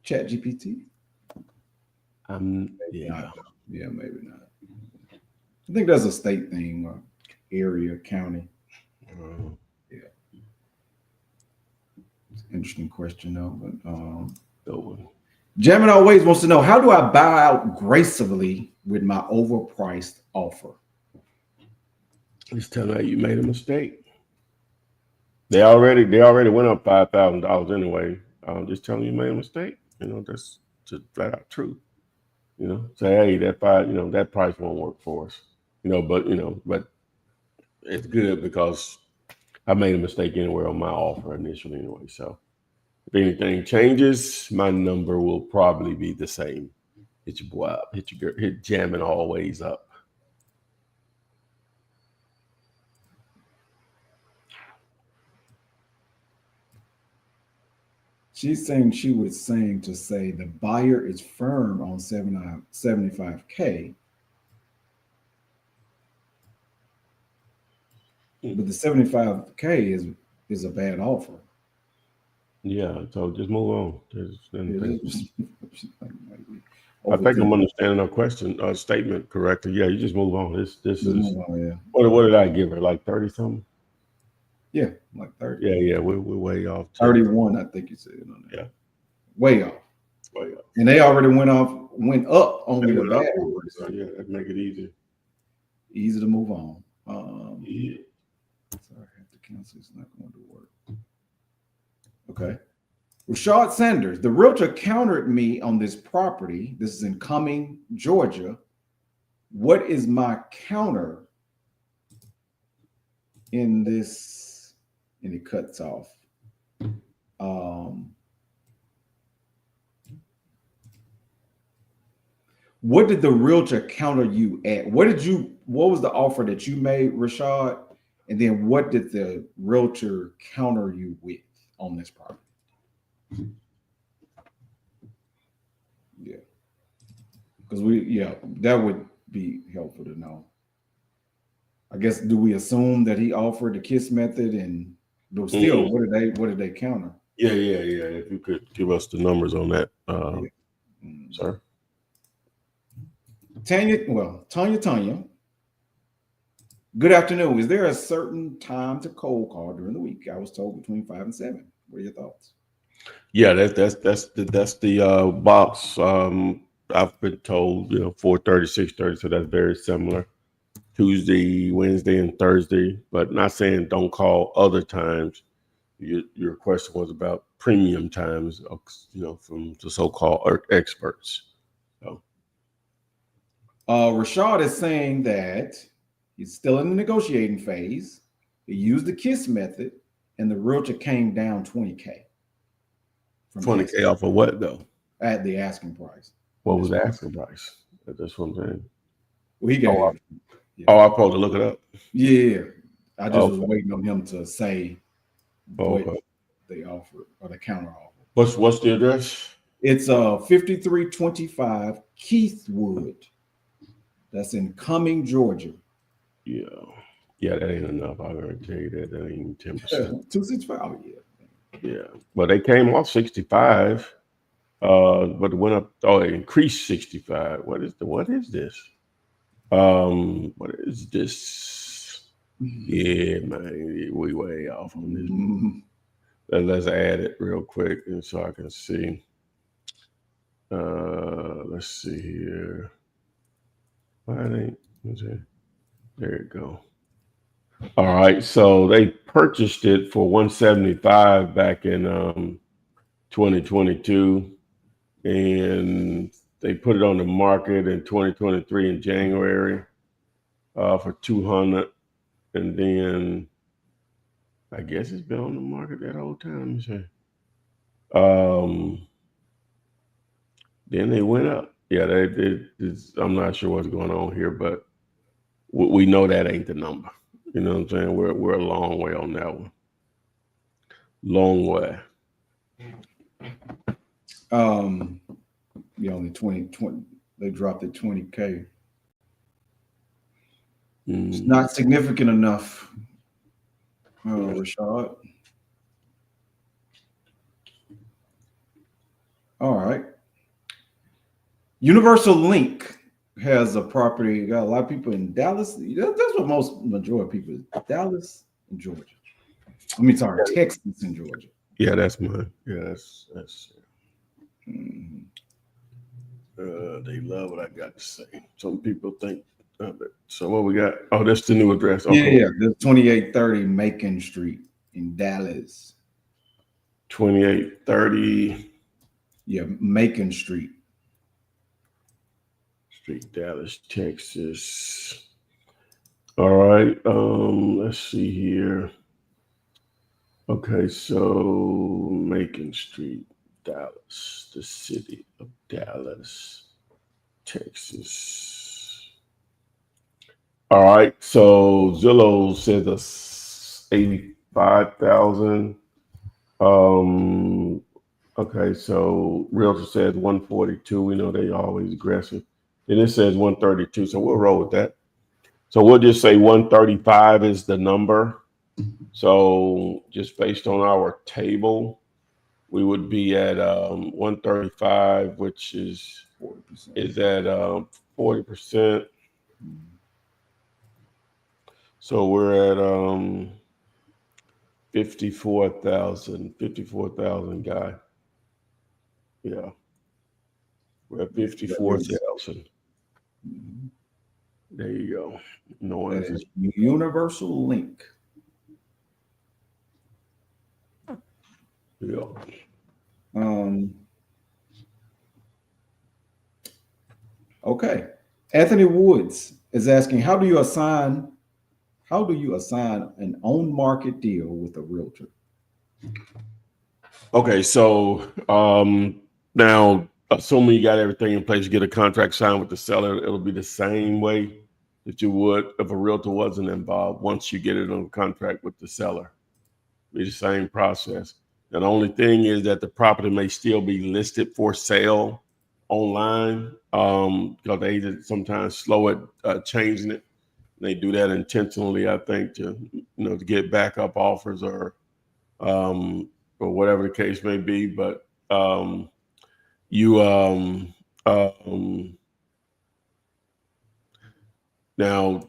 Chat GPT? Yeah. Yeah, maybe not. I think that's a state thing or area, county. Yeah. Interesting question though. But Jamin always wants to know, how do I bow out gracefully with my overpriced offer? Just tell them you made a mistake. They already went up $5,000 anyway. Just tell them you made a mistake. That's just flat out true. Say, hey, that price won't work for us. But it's good because I made a mistake anyway on my offer initially anyway. So if anything changes, my number will probably be the same. Hit your boy up, hit Jamming always up. She's saying she was saying to say the buyer is firm on 75K, but the 75K is a bad offer. Yeah, so just move on. I think I'm understanding her question, statement correctly. Yeah, you just move on. This is what did I give her? Like 30 something? Yeah, like 30. Yeah, we're way off. 31, I think you said on that. Yeah, way off. And they already went up on the bad one. So yeah, that make it easy. Easy to move on. Yeah. Sorry, I have to cancel. It's not going to work. Okay. Rashad Sanders, the realtor countered me on this property. This is in Cumming, Georgia. What is my counter in this? And it cuts off. What did the realtor counter you at? What was the offer that you made, Rashad? And then what did the realtor counter you with on this property? Yeah. Because that would be helpful to know. I guess, do we assume that he offered the KISS method, but still, what did they counter? Yeah. If you could give us the numbers on that, sir. Tanya. Good afternoon. Is there a certain time to cold call during the week? I was told between 5 and 7. What are your thoughts? Yeah, that's the box. I've been told 4:30, 6:30, so that's very similar. Tuesday, Wednesday, and Thursday, but not saying don't call other times. Your question was about premium times, from the so-called experts. So. Rashad is saying that he's still in the negotiating phase. He used the KISS method, and the realtor came down $20K. 20K off of what though? At the asking price. What was the asking price? That's what I'm saying. Well, he got Oh, it. Yeah. I'm supposed to look it up. Yeah. I just was Okay. waiting on him to say what Okay. they offered or the counter offer. What's the address? It's 5325 Keithwood. That's in Cumming, Georgia. Yeah. Yeah, that ain't enough. I gotta tell you that. That ain't 10%. 265. Oh, yeah. Yeah. But they came off 65. But it went up, it increased 65. What is this? What is this? Yeah, man, we way off on this. Let's add it real quick and so I can see. Let's see here. There you go. All right, so they purchased it for 175 back in 2022, and they put it on the market in 2023 in January for 200, and then I guess it's been on the market that whole time. Then they went up. Yeah, I'm not sure what's going on here, but we know that ain't the number. You know what I'm saying? We're a long way on that one. Long way. Yeah, only 20. They dropped it 20K. It's not significant enough, Rashad. All right. Universal Link has a property. Got a lot of people in Dallas. That's what majority of people is. Dallas and Georgia. Texas and Georgia. Yeah, that's mine. Yeah, that's. They love what I got to say. Some people think of it. So what we got? Oh, that's the new address. Okay. Yeah, that's 2830 Macon Street in Dallas. 2830. Yeah, Macon Street. Dallas, Texas. All right. Let's see here. Okay, so Macon Street, Dallas, the city of Dallas, Texas. All right, so Zillow says it's 85,000. Okay, so Realtor says 142. We know they always aggressive. And it says 132, so we'll roll with that. So we'll just say 135 is the number. So just based on our table, we would be at 135, which is 40%. Is at 40%. So we're at 54,000 guy. Yeah. We're at 54,000. There you go. No answers. Universal Link. Yeah. Okay. Anthony Woods is asking, how do you assign an on market deal with a realtor? Okay, so now assuming you got everything in place, you get a contract signed with the seller, it'll be the same way that you would if a realtor wasn't involved. Once you get it on contract with the seller, it'll be the same process. And the only thing is that the property may still be listed for sale online because they sometimes slow it changing it. They do that intentionally, I think, to get backup offers or whatever the case may be. But now,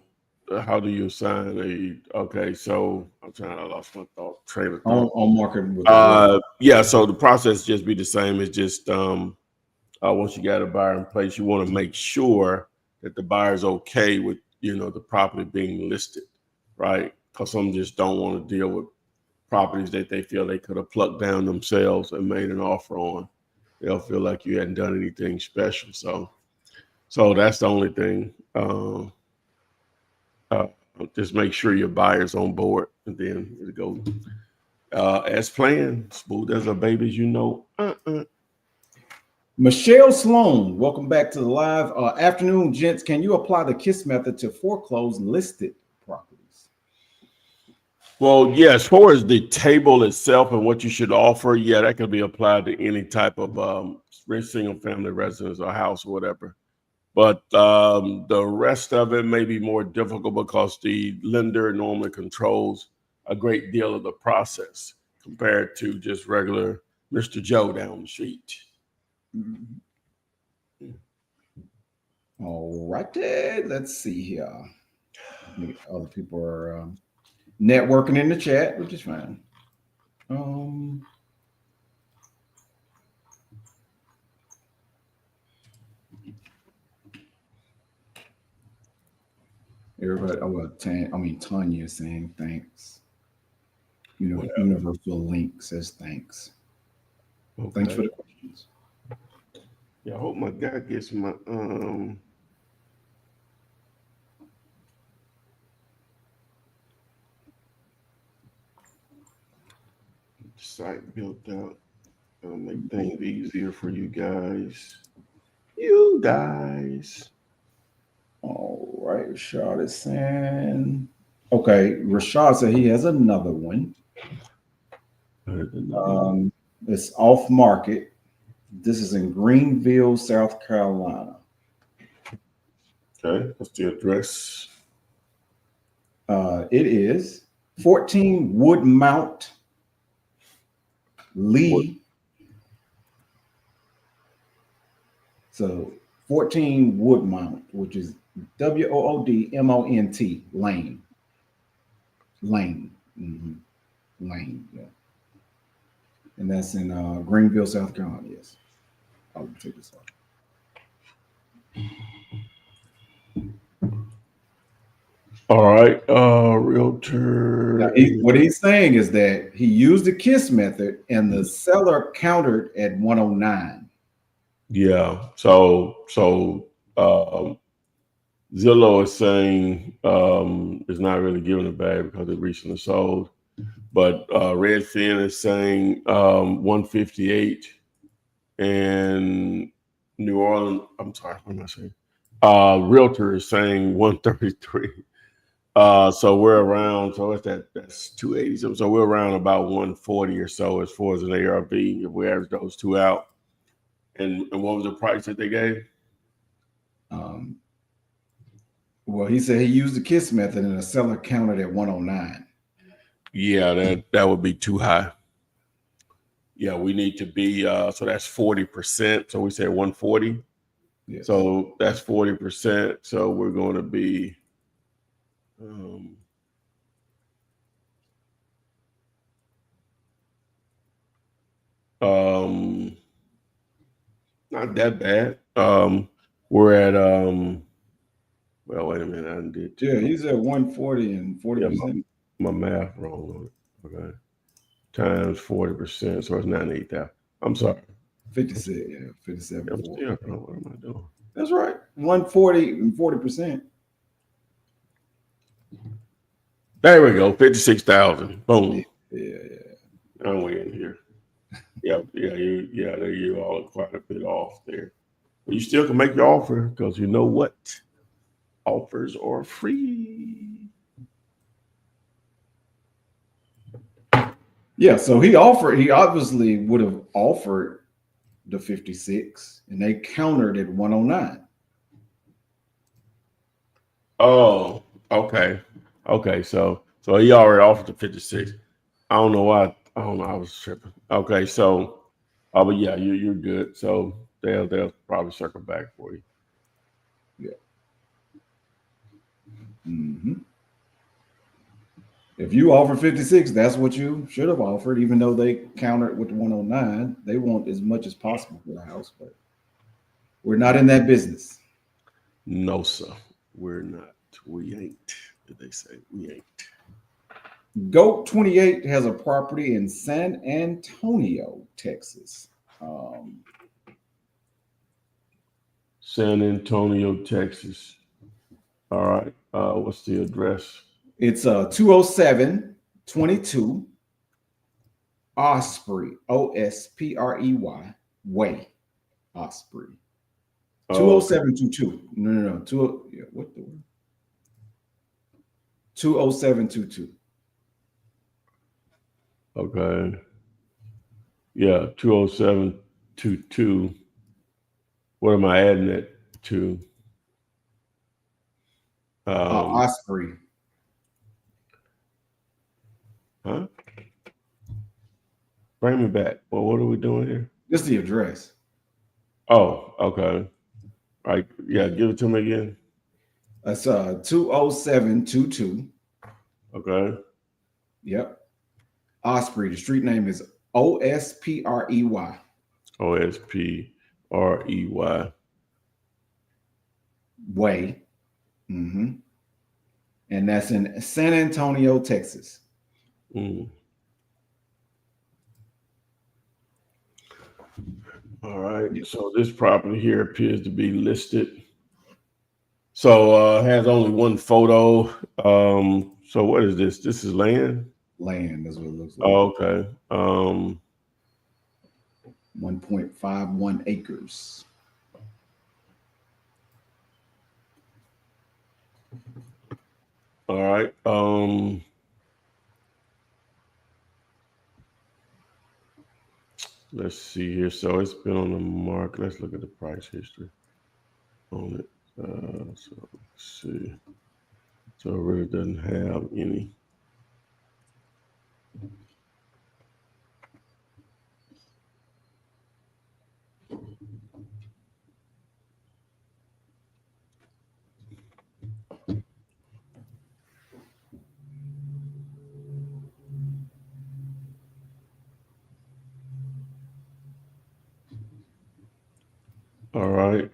how do you assign okay, so I lost my train of thought. On market with yeah, so the process just be the same. It's just once you got a buyer in place, you want to make sure that the buyer's okay with the property being listed, right? Because some just don't want to deal with properties that they feel they could have plucked down themselves and made an offer on. They'll feel like you hadn't done anything special. So that's the only thing. Just make sure your buyer's on board, and then it'll go as planned, smooth as a baby, Michelle Sloan, welcome back to the live. Afternoon, gents. Can you apply the KISS method to foreclosed listed properties? Well, yeah, as far as the table itself and what you should offer, yeah, that can be applied to any type of single family residence or house or whatever. But the rest of it may be more difficult because the lender normally controls a great deal of the process compared to just regular Mr. Joe down the street. All righty, let's see here. Other people are networking in the chat, which is fine. Everybody, Tanya is saying thanks. Universal Link says thanks. Okay. Thanks for the questions. Yeah, I hope my guy gets my site built out. It'll make things easier for you guys. All right, Rashad is saying. Okay, Rashad said he has another one. It's off market. This is in Greenville, South Carolina. Okay, what's the address? It is 14 Woodmount Lee. So 14 Woodmount, which is WOODMONT Lane. Lane. Mm-hmm. Lane, yeah. And that's in Greenville, South Carolina, yes. I'll take this off. All right, realtor. Now, what he's saying is that he used the KISS method and the seller countered at 109. Yeah, so Zillow is saying it's not really giving it back because it recently sold, but Redfin is saying 158, and New Orleans. I'm sorry, what am I saying? Realtor is saying 133. So we're around. So that's 280. So we're around about 140 or so as far as an ARV if we average those two out. And what was the price that they gave? Well, he said he used the KISS method and the seller counted at 109. Yeah, that would be too high. Yeah, we need to be so that's 40%. So we said 140. Yes. So that's 40%. So we're going to be not that bad. We're at well, wait a minute, I did. Yeah, he's at 140 and 40%. Yeah, my math wrong on it. Okay. Times 40%, so it's 98,000. I'm sorry. 56, yeah, 57. I'm still, what am I doing? That's right. 140 and 40%. There we go. 56,000. Boom. Yeah. I'm way in here. You all are quite a bit off there. But you still can make your offer because you know what? Offers are free. Yeah, so he obviously would have offered the 56 and they countered at 109. Oh, okay. Okay, so he already offered the 56. I don't know why. I don't know. I was tripping. Okay, so but yeah, you're good. So they'll probably circle back for you. Yeah. Mm-hmm. If you offer 56, that's what you should have offered, even though they countered with 109. They want as much as possible for the house, but we're not in that business. No, sir. We're not. We ain't. Did they say we ain't? Goat 28 has a property in San Antonio, Texas. San Antonio, Texas. All right. What's the address? It's 207-22 Osprey, Osprey Way, Osprey. Oh, 20722. No. Yeah, what the word? 20722. okay. Yeah, 20722. What am I adding it to? Osprey. Huh? Bring me back. Well, what are we doing here? This is the address. Oh, okay. All right. Yeah, give it to me again. That's 20722. Okay. Yep. Osprey. The street name is Osprey. Osprey. Way. Mm-hmm. And that's in San Antonio, Texas. Mm. All right. Yep. So this property here appears to be listed. So has only one photo. So what is this? This is land? Land is what it looks like. Oh, okay. 1.51 acres. All right. Let's see here. So it's been on the market. Let's look at the price history on it. So let's see. So it really doesn't have any. All right.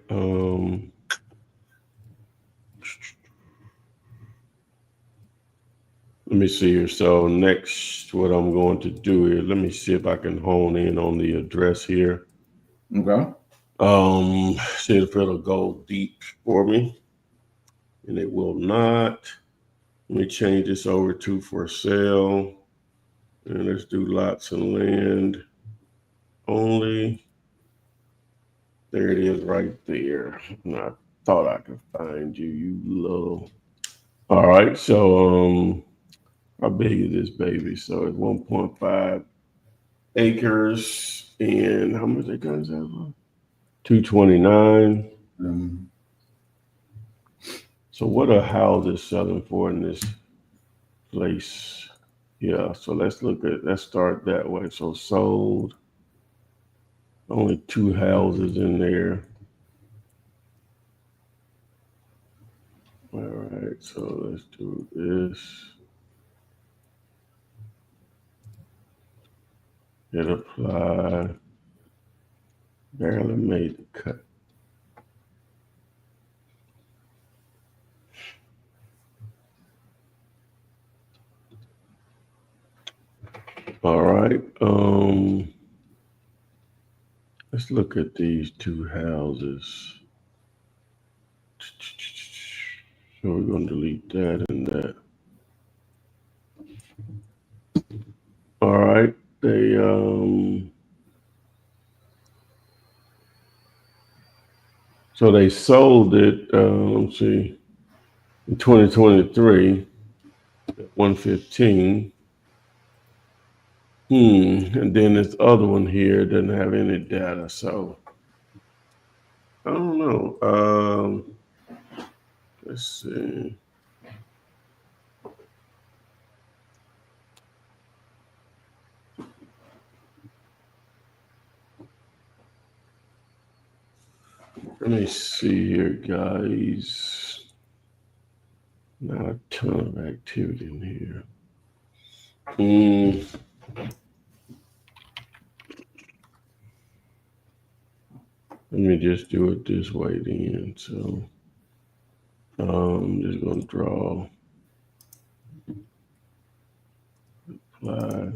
Let me see here. So next, what I'm going to do is let me see if I can hone in on the address here. Okay. See if it'll go deep for me, and it will not. Let me change this over to for sale, and let's do lots of land only. There it is, right there. And I thought I could find you, you little. All right, so how big is this baby? So it's 1.5 acres, and how much acres is that? 229. So what are houses selling for in this place? Yeah, so let's start that way. So sold, only 2 houses in there. All right, so let's do this. Hit apply. Barely made the cut. All right. Let's look at these 2 houses. So we're going to delete that and that. All right. So they sold it, let's see, in 2023 at 115. And then this other one here doesn't have any data, so I don't know. Let's see. Let me see here, guys. Not a ton of activity in here. Let me just do it this way then. So I'm just going to draw. Apply.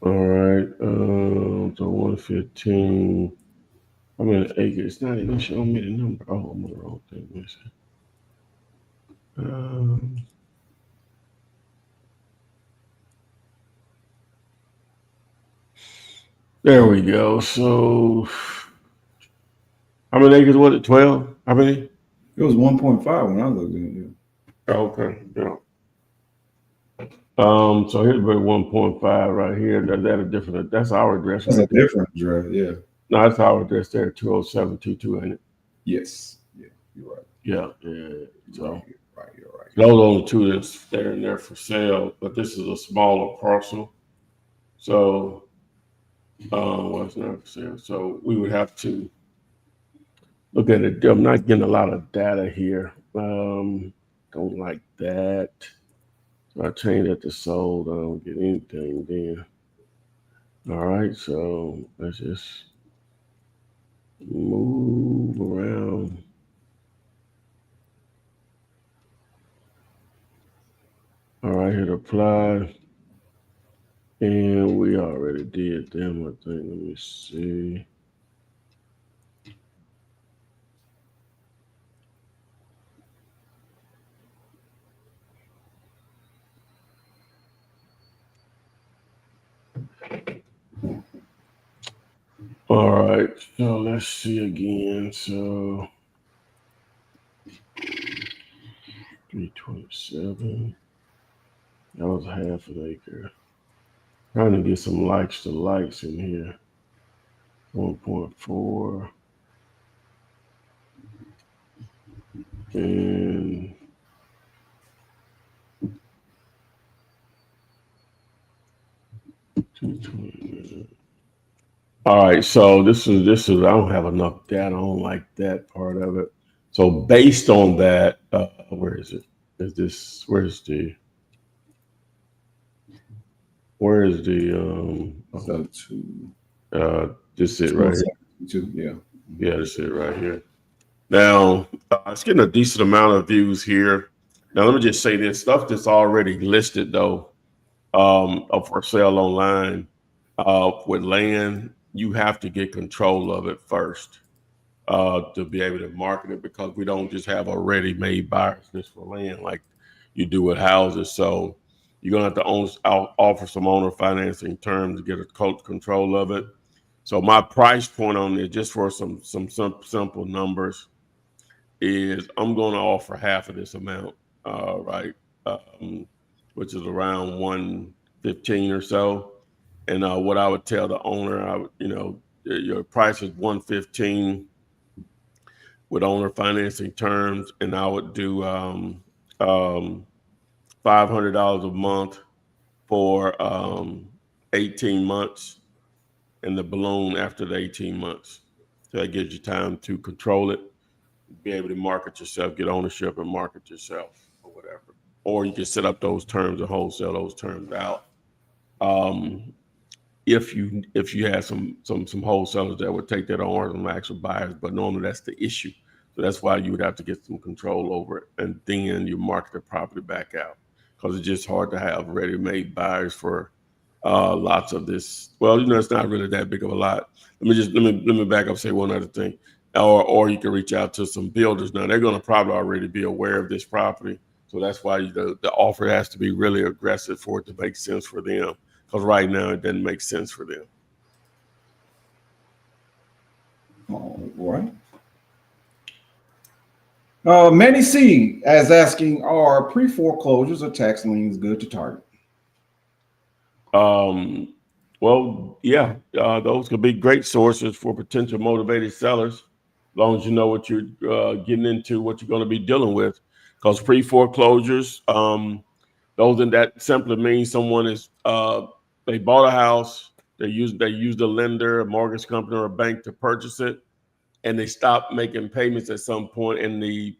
All right. So 115. I'm in an acre. It's not even showing me the number. Oh, I'm on the wrong thing. There we go. So, how many acres was it? 12? How many? It was 1.5 when I looked at it. Okay. Yeah. So here's about 1.5 right here. That a different. That's our address That's a right there. different address. Yeah. No, that's our address there. 20722, ain't it? Yes. Yeah. You're right. Yeah. Yeah. So You're right. those are the two that's there and there for sale. But this is a smaller parcel. So what's not for sale? So we would have to look at it. I'm not getting a lot of data here. Don't like that. So I change that to sold. I don't get anything then. All right, so let's just move around. All right, hit apply. And we already did them, I think. Let me see. All right, so let's see again. So 327. That was half an acre. Trying to get some likes to likes in here. 1.4. And all right, so this is I don't have enough data. I don't like that part of it. So based on that, where is it? Is this where's the So two. This it right here. Two. Yeah. Yeah, this it right here. Now it's getting a decent amount of views here. Now let me just say this stuff that's already listed though, for sale online, with land, you have to get control of it first. To be able to market it because we don't just have a ready-made buyers list for land like you do with houses. So you're gonna have to offer some owner financing terms to get a control of it. So my price point on it, just for some simple numbers, is I'm going to offer half of this amount, right, which is around 115 or so. And what I would tell the owner, your price is 115 with owner financing terms, and I would do $500 a month for 18 months, and the balloon after the 18 months. So that gives you time to control it, be able to market yourself, get ownership, and market yourself or whatever. Or you can set up those terms and wholesale those terms out. Um, if you have some wholesalers that would take that on some actual buyers, but normally that's the issue. So that's why you would have to get some control over it, and then you market the property back out because it's just hard to have ready-made buyers for lots of this. Well, it's not really that big of a lot. Let me back up and say one other thing. Or you can reach out to some builders. Now they're going to probably already be aware of this property, so that's why the offer has to be really aggressive for it to make sense for them. Because right now it doesn't make sense for them. All right. Manny C as asking, are pre-foreclosures or tax liens good to target? Well, yeah, those could be great sources for potential motivated sellers, as long as you know what you're getting into, what you're going to be dealing with. Because pre-foreclosures, those in that simply means someone is they bought a house, they used a lender, a mortgage company, or a bank to purchase it, and they stopped making payments at some point, and the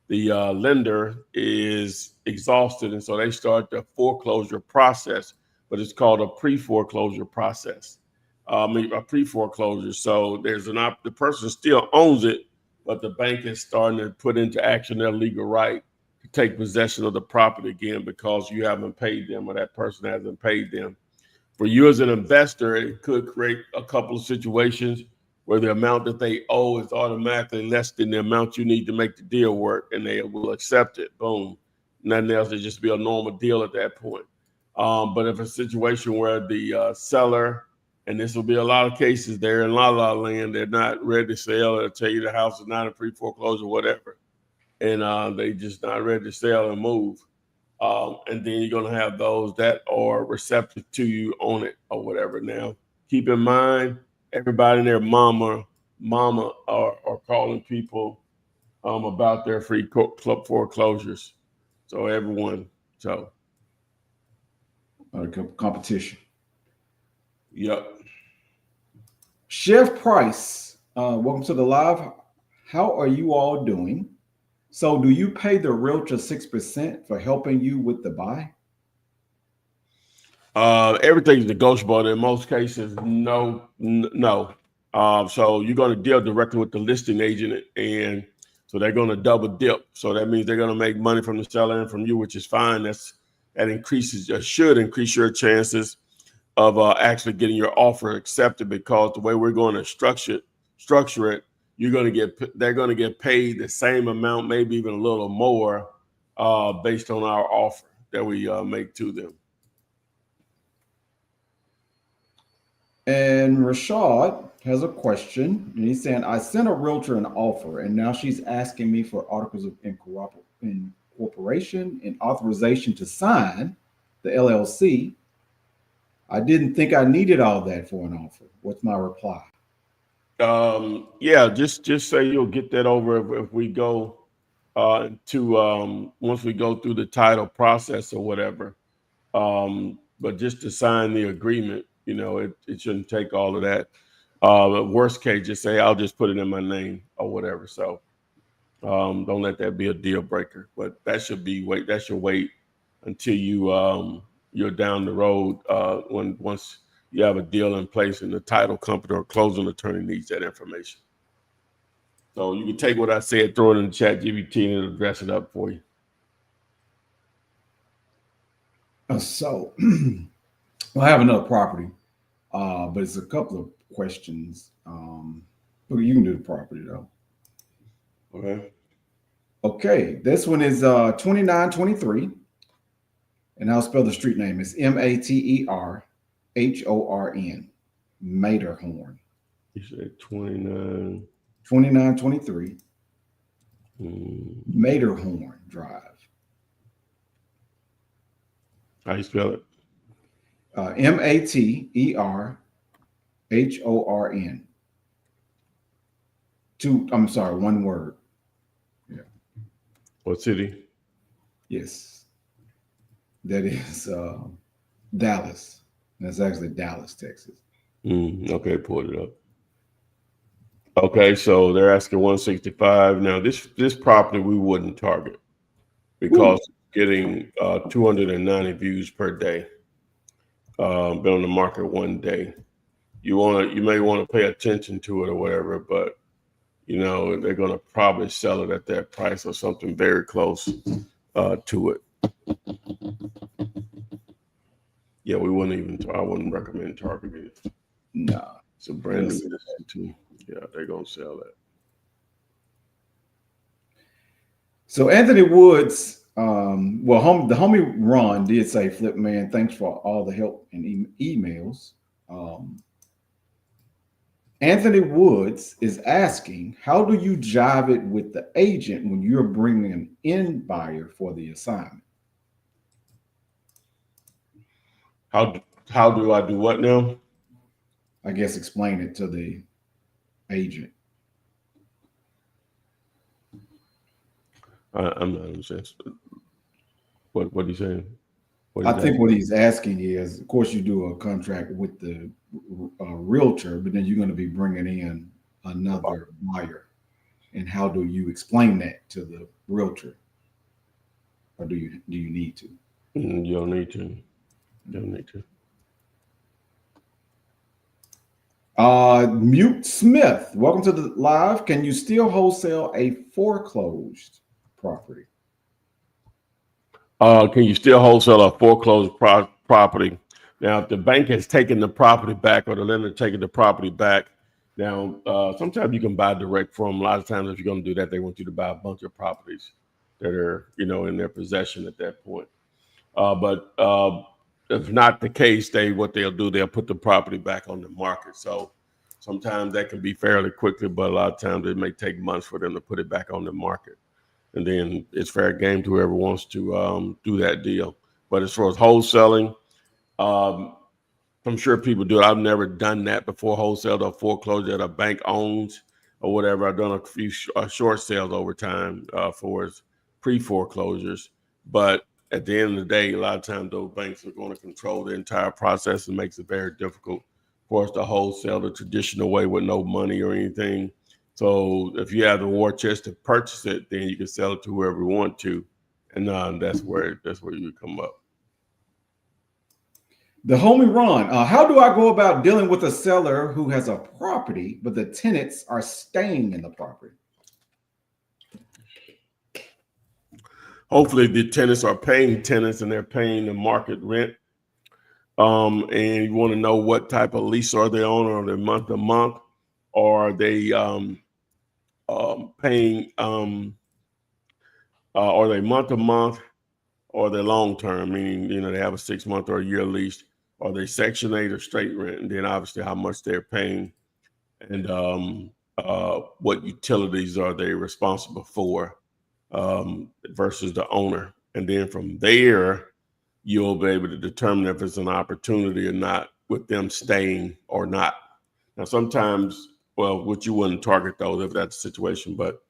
lender is exhausted, and so they start the foreclosure process. But it's called a pre-foreclosure process, a pre-foreclosure. So the person still owns it, but the bank is starting to put into action their legal right to take possession of the property again because you haven't paid them or that person hasn't paid them. For you as an investor, it could create a couple of situations where the amount that they owe is automatically less than the amount you need to make the deal work, and they will accept it. Boom. Nothing else. It just be a normal deal at that point. But if a situation where the seller, and this will be a lot of cases, they're in la land, they're not ready to sell, they'll tell you the house is not in pre-foreclosure, whatever, and they just not ready to sell and move. And then you're going to have those that are receptive to you on it or whatever. Now, keep in mind, everybody and their mama are calling people about their free club foreclosures. So everyone, so competition. Yep. Chef Price, welcome to the live. How are you all doing? So do you pay the realtor 6% for helping you with the buy? Everything's negotiable. In most cases, no. So you're going to deal directly with the listing agent, and so they're going to double dip. So that means they're going to make money from the seller and from you, which is fine. That should increase your chances of actually getting your offer accepted, because the way we're going to structure it, they're going to get paid the same amount, maybe even a little more, based on our offer that we make to them. And Rashad has a question, and he's saying, I sent a realtor an offer, and now she's asking me for articles of incorporation and authorization to sign the LLC. I didn't think I needed all that for an offer. What's my reply? Yeah, just say you'll get that over if we go once we go through the title process or whatever. But just to sign the agreement, it shouldn't take all of that. Worst case, just say I'll just put it in my name or whatever. So don't let that be a deal breaker. But that should wait until you're down the road, once you have a deal in place and the title company or closing attorney needs that information. So you can take what I said, throw it in the chat GPT, and it'll dress it up for you. So I have another property, but it's a couple of questions. But you can do the property though. Okay. Okay, this one is 2923, and I'll spell the street name. It's Materhorn, Materhorn. You said 29. 2923, Materhorn Drive. How you spell it? Materhorn. One word. Yeah. What city? Yes. That is Dallas. That's actually Dallas, Texas. Okay, pulled it up. Okay, so they're asking 165. Now this property we wouldn't target because it's getting 290 views per day. Been on the market one day. You may want to pay attention to it or whatever, but they're going to probably sell it at that price or something very close to it. Yeah, I wouldn't recommend targeting it. No. It's a brand new listing. Yeah, they're going to sell that. So Anthony Woods, the homie Ron did say, Flip Man, thanks for all the help and emails. Anthony Woods is asking, how do you jive it with the agent when you're bringing an end buyer for the assignment? How do I do what now? I guess explain it to the agent. I'm not understanding. What are you saying? I think what he's asking is, of course, you do a contract with the realtor, but then you're going to be bringing in another buyer. And how do you explain that to the realtor? Or do you need to? You don't need to. You don't need to. Mute Smith, welcome to the live. Can you still wholesale a foreclosed property? Can you still wholesale a foreclosed property? Now, if the bank has taken the property back or the lender taking the property back, now sometimes you can buy direct from them. A lot of times, if you're going to do that, they want you to buy a bunch of properties that are in their possession at that point. But if not the case, what they'll do, they'll put the property back on the market. So sometimes that can be fairly quickly, but a lot of times it may take months for them to put it back on the market. And then it's fair game to whoever wants to do that deal. But as far as wholesaling, I'm sure people do it. I've never done that before, wholesale or foreclosure that a bank owns or whatever. I've done a few short sales over time for pre-foreclosures. But at the end of the day, a lot of times those banks are going to control the entire process and makes it very difficult for us to wholesale the traditional way with no money or anything. So if you have the war chest to purchase it, then you can sell it to whoever you want to. And that's where you come up. The homie Ron, how do I go about dealing with a seller who has a property, but the tenants are staying in the property? Hopefully the tenants are paying tenants and they're paying the market rent. And you want to know what type of lease are they on, or they month to month, or are they paying, are they month to month, or they long term, meaning they have a 6 month or a year lease, or they Section 8 or straight rent, and then obviously how much they're paying, and what utilities are they responsible for versus the owner, and then from there you'll be able to determine if it's an opportunity or not with them staying or not. Now sometimes, what you wouldn't target those if that's the situation, but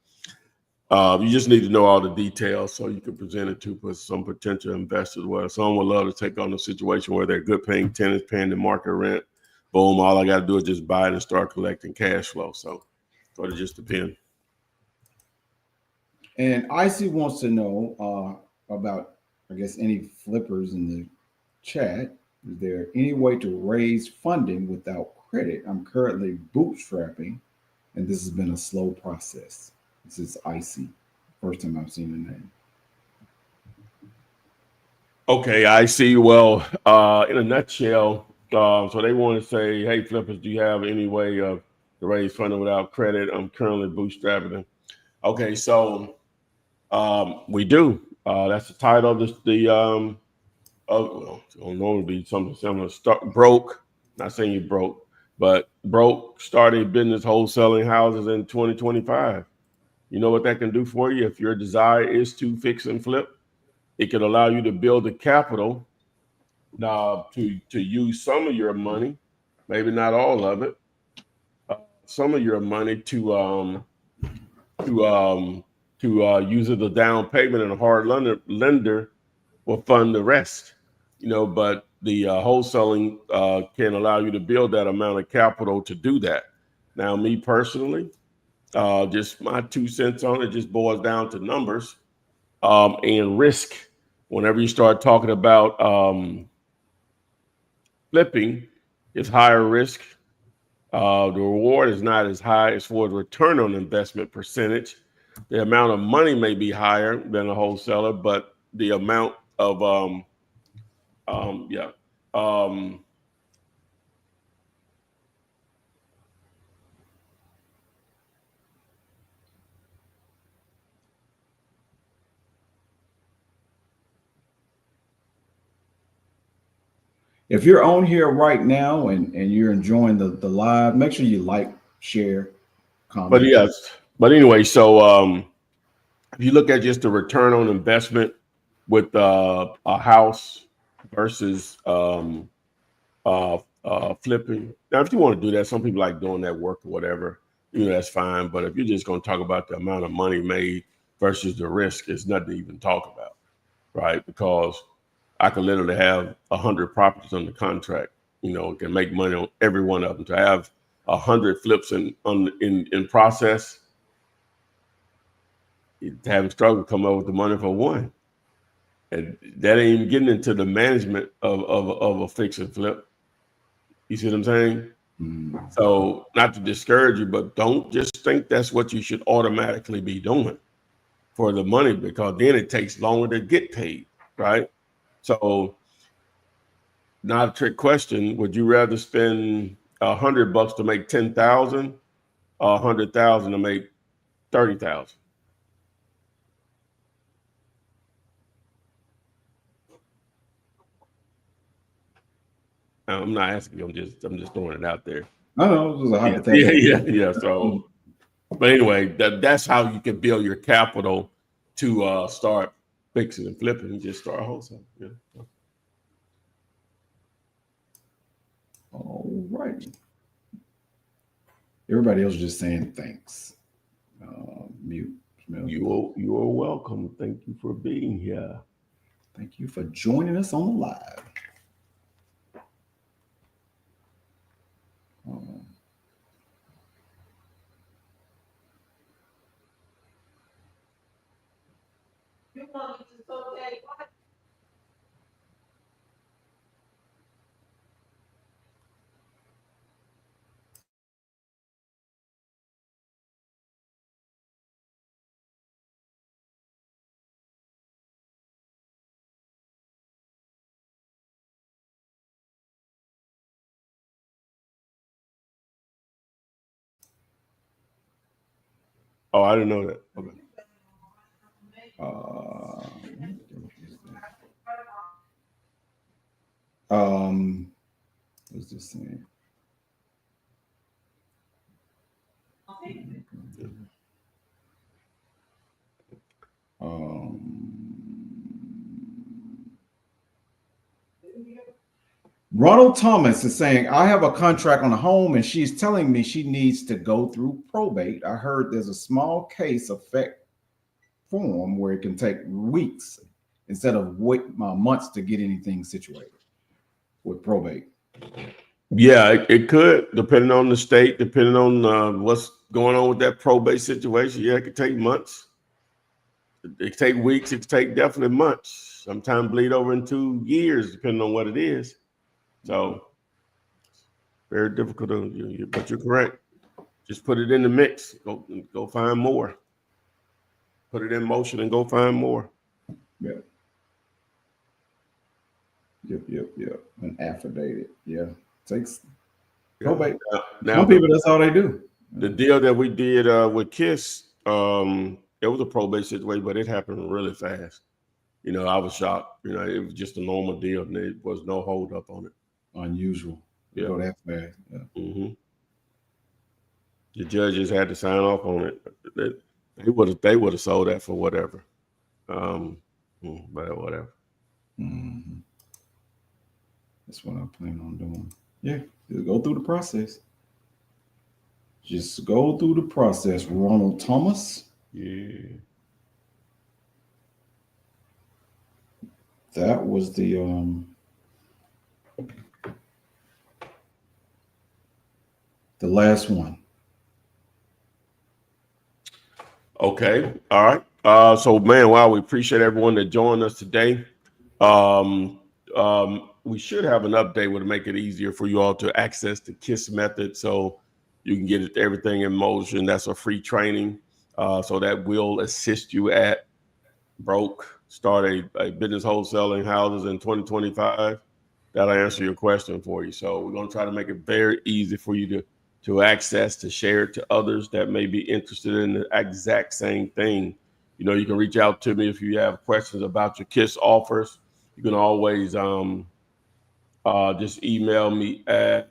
you just need to know all the details so you can present it to some potential investors. Well, someone would love to take on a situation where they're good paying tenants, paying the market rent. Boom, all I got to do is just buy it and start collecting cash flow. So it just depends. And Icy wants to know about, I guess, any flippers in the chat. Is there any way to raise funding without credit? I'm currently bootstrapping, and this has been a slow process. This is Icy. First time I've seen the name. Okay, I see. Well, in a nutshell, so they want to say, hey, flippers, do you have any way to raise funding without credit? I'm currently bootstrapping. Okay, so we do. That's the title of it'll normally be something similar. Broke, not saying you broke, but broke, started business wholesaling houses in 2025. You know what that can do for you? If your desire is to fix and flip, it can allow you to build the capital now to use some of your money, maybe not all of it, some of your money to use as a down payment, and a hard lender will fund the rest. But the wholesaling can allow you to build that amount of capital to do that. Now, me personally, just my 2 cents on it, just boils down to numbers and risk. Whenever you start talking about flipping, it's higher risk. The reward is not as high as for the return on investment percentage. The amount of money may be higher than a wholesaler, but the amount of If you're on here right now and you're enjoying the live, make sure you like, share, comment. But anyway, so if you look at just the return on investment with a house versus flipping. Now, if you want to do that, some people like doing that work or whatever, that's fine. But if you're just going to talk about the amount of money made versus the risk, it's nothing to even talk about, right? Because I could literally have 100 properties under contract, can make money on every one of them. To have 100 flips in process, having struggle come up with the money for one. And that ain't even getting into the management of a fix and flip. You see what I'm saying? Mm-hmm. So not to discourage you, but don't just think that's what you should automatically be doing for the money, because then it takes longer to get paid, right? So not a trick question. Would you rather spend $100 to make 10,000 or 100,000 to make 30,000? I'm not asking you. I'm just throwing it out there. I know it was a Yeah, hypothetical. yeah. So, but anyway, that's how you can build your capital to start fixing and flipping. And just start wholesaling. Yeah. All right. Everybody else is just saying thanks. Mute. You are welcome. Thank you for being here. Thank you for joining us on the live. Oh, I didn't know that. Okay. What's this saying? Ronald Thomas is saying, I have a contract on a home and she's telling me she needs to go through probate. I heard there's a small case effect form where it can take weeks instead of months to get anything situated with probate. Yeah, it could, depending on the state, depending on what's going on with that probate situation. Yeah, it could take months. It could take weeks. It could take definitely months. Sometimes bleed over into years, depending on what it is. So very difficult to, but you're correct. Just put it in the mix. Go find more. Put it in motion and go find more. Yeah. Yep. An affidavit. Yeah. Takes probate. Now, some people, that's all they do. The deal that we did with KISS, it was a probate situation, but it happened really fast. I was shocked. It was just a normal deal, and there was no hold up on it. Unusual. Yeah. Go that fast. Yeah. Mm-hmm. The judges had to sign off on it. They would have sold that for whatever. But whatever. Mm-hmm. That's what I plan on doing. Yeah, just go through the process. Just go through the process, Ronald Thomas. Yeah. That was the last one. Okay. All right. So, man, wow, we appreciate everyone that joined us today. We should have an update to make it easier for you all to access the KISS method so you can get everything in motion. That's a free training. So that will assist you at start a business wholesaling houses in 2025. That'll answer your question for you. So we're going to try to make it very easy for you to access, to share it to others that may be interested in the exact same thing. You can reach out to me if you have questions about your KISS offers. You can always just email me at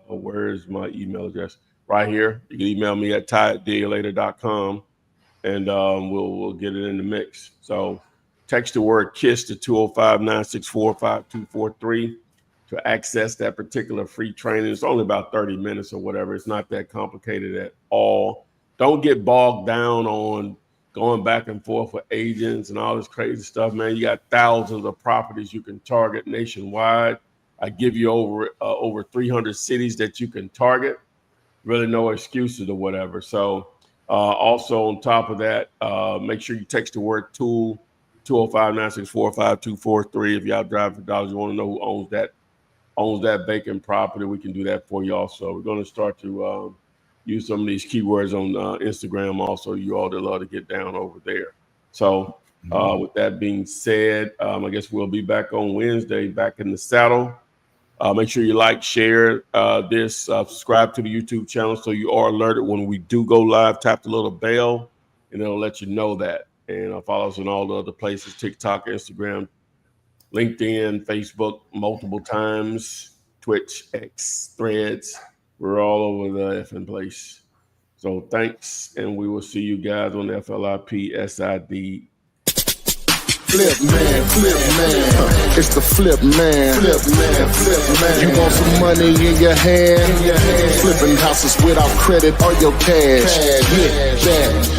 where's my email address? Right here. You can email me at ty@dealator.com, and we'll get it in the mix. So text the word KISS to 205-964-5243 to access that particular free training. It's only about 30 minutes or whatever. It's not that complicated at all. Don't get bogged down on going back and forth with agents and all this crazy stuff, man. You got thousands of properties you can target nationwide. I give you over 300 cities that you can target. Really no excuses or whatever. So also on top of that, make sure you text the word tool 205-964-5243. If y'all drive for dollars, you want to know who owns that vacant property, we can do that for you also. We're going to start to use some of these keywords on Instagram also. You all that love to get down over there. So with that being said, I guess we'll be back on Wednesday, back in the saddle. Make sure you like, share this, subscribe to the YouTube channel so you are alerted when we do go live. Tap the little bell, and it'll let you know that. And follow us on all the other places, TikTok, Instagram, LinkedIn, Facebook, multiple times, Twitch, X, Threads. We're all over the effing place. So thanks, and we will see you guys on the FLIP SID. Flip man, it's the flip man. You want some money in your hand? Flipping houses without credit or your cash. Yeah, that.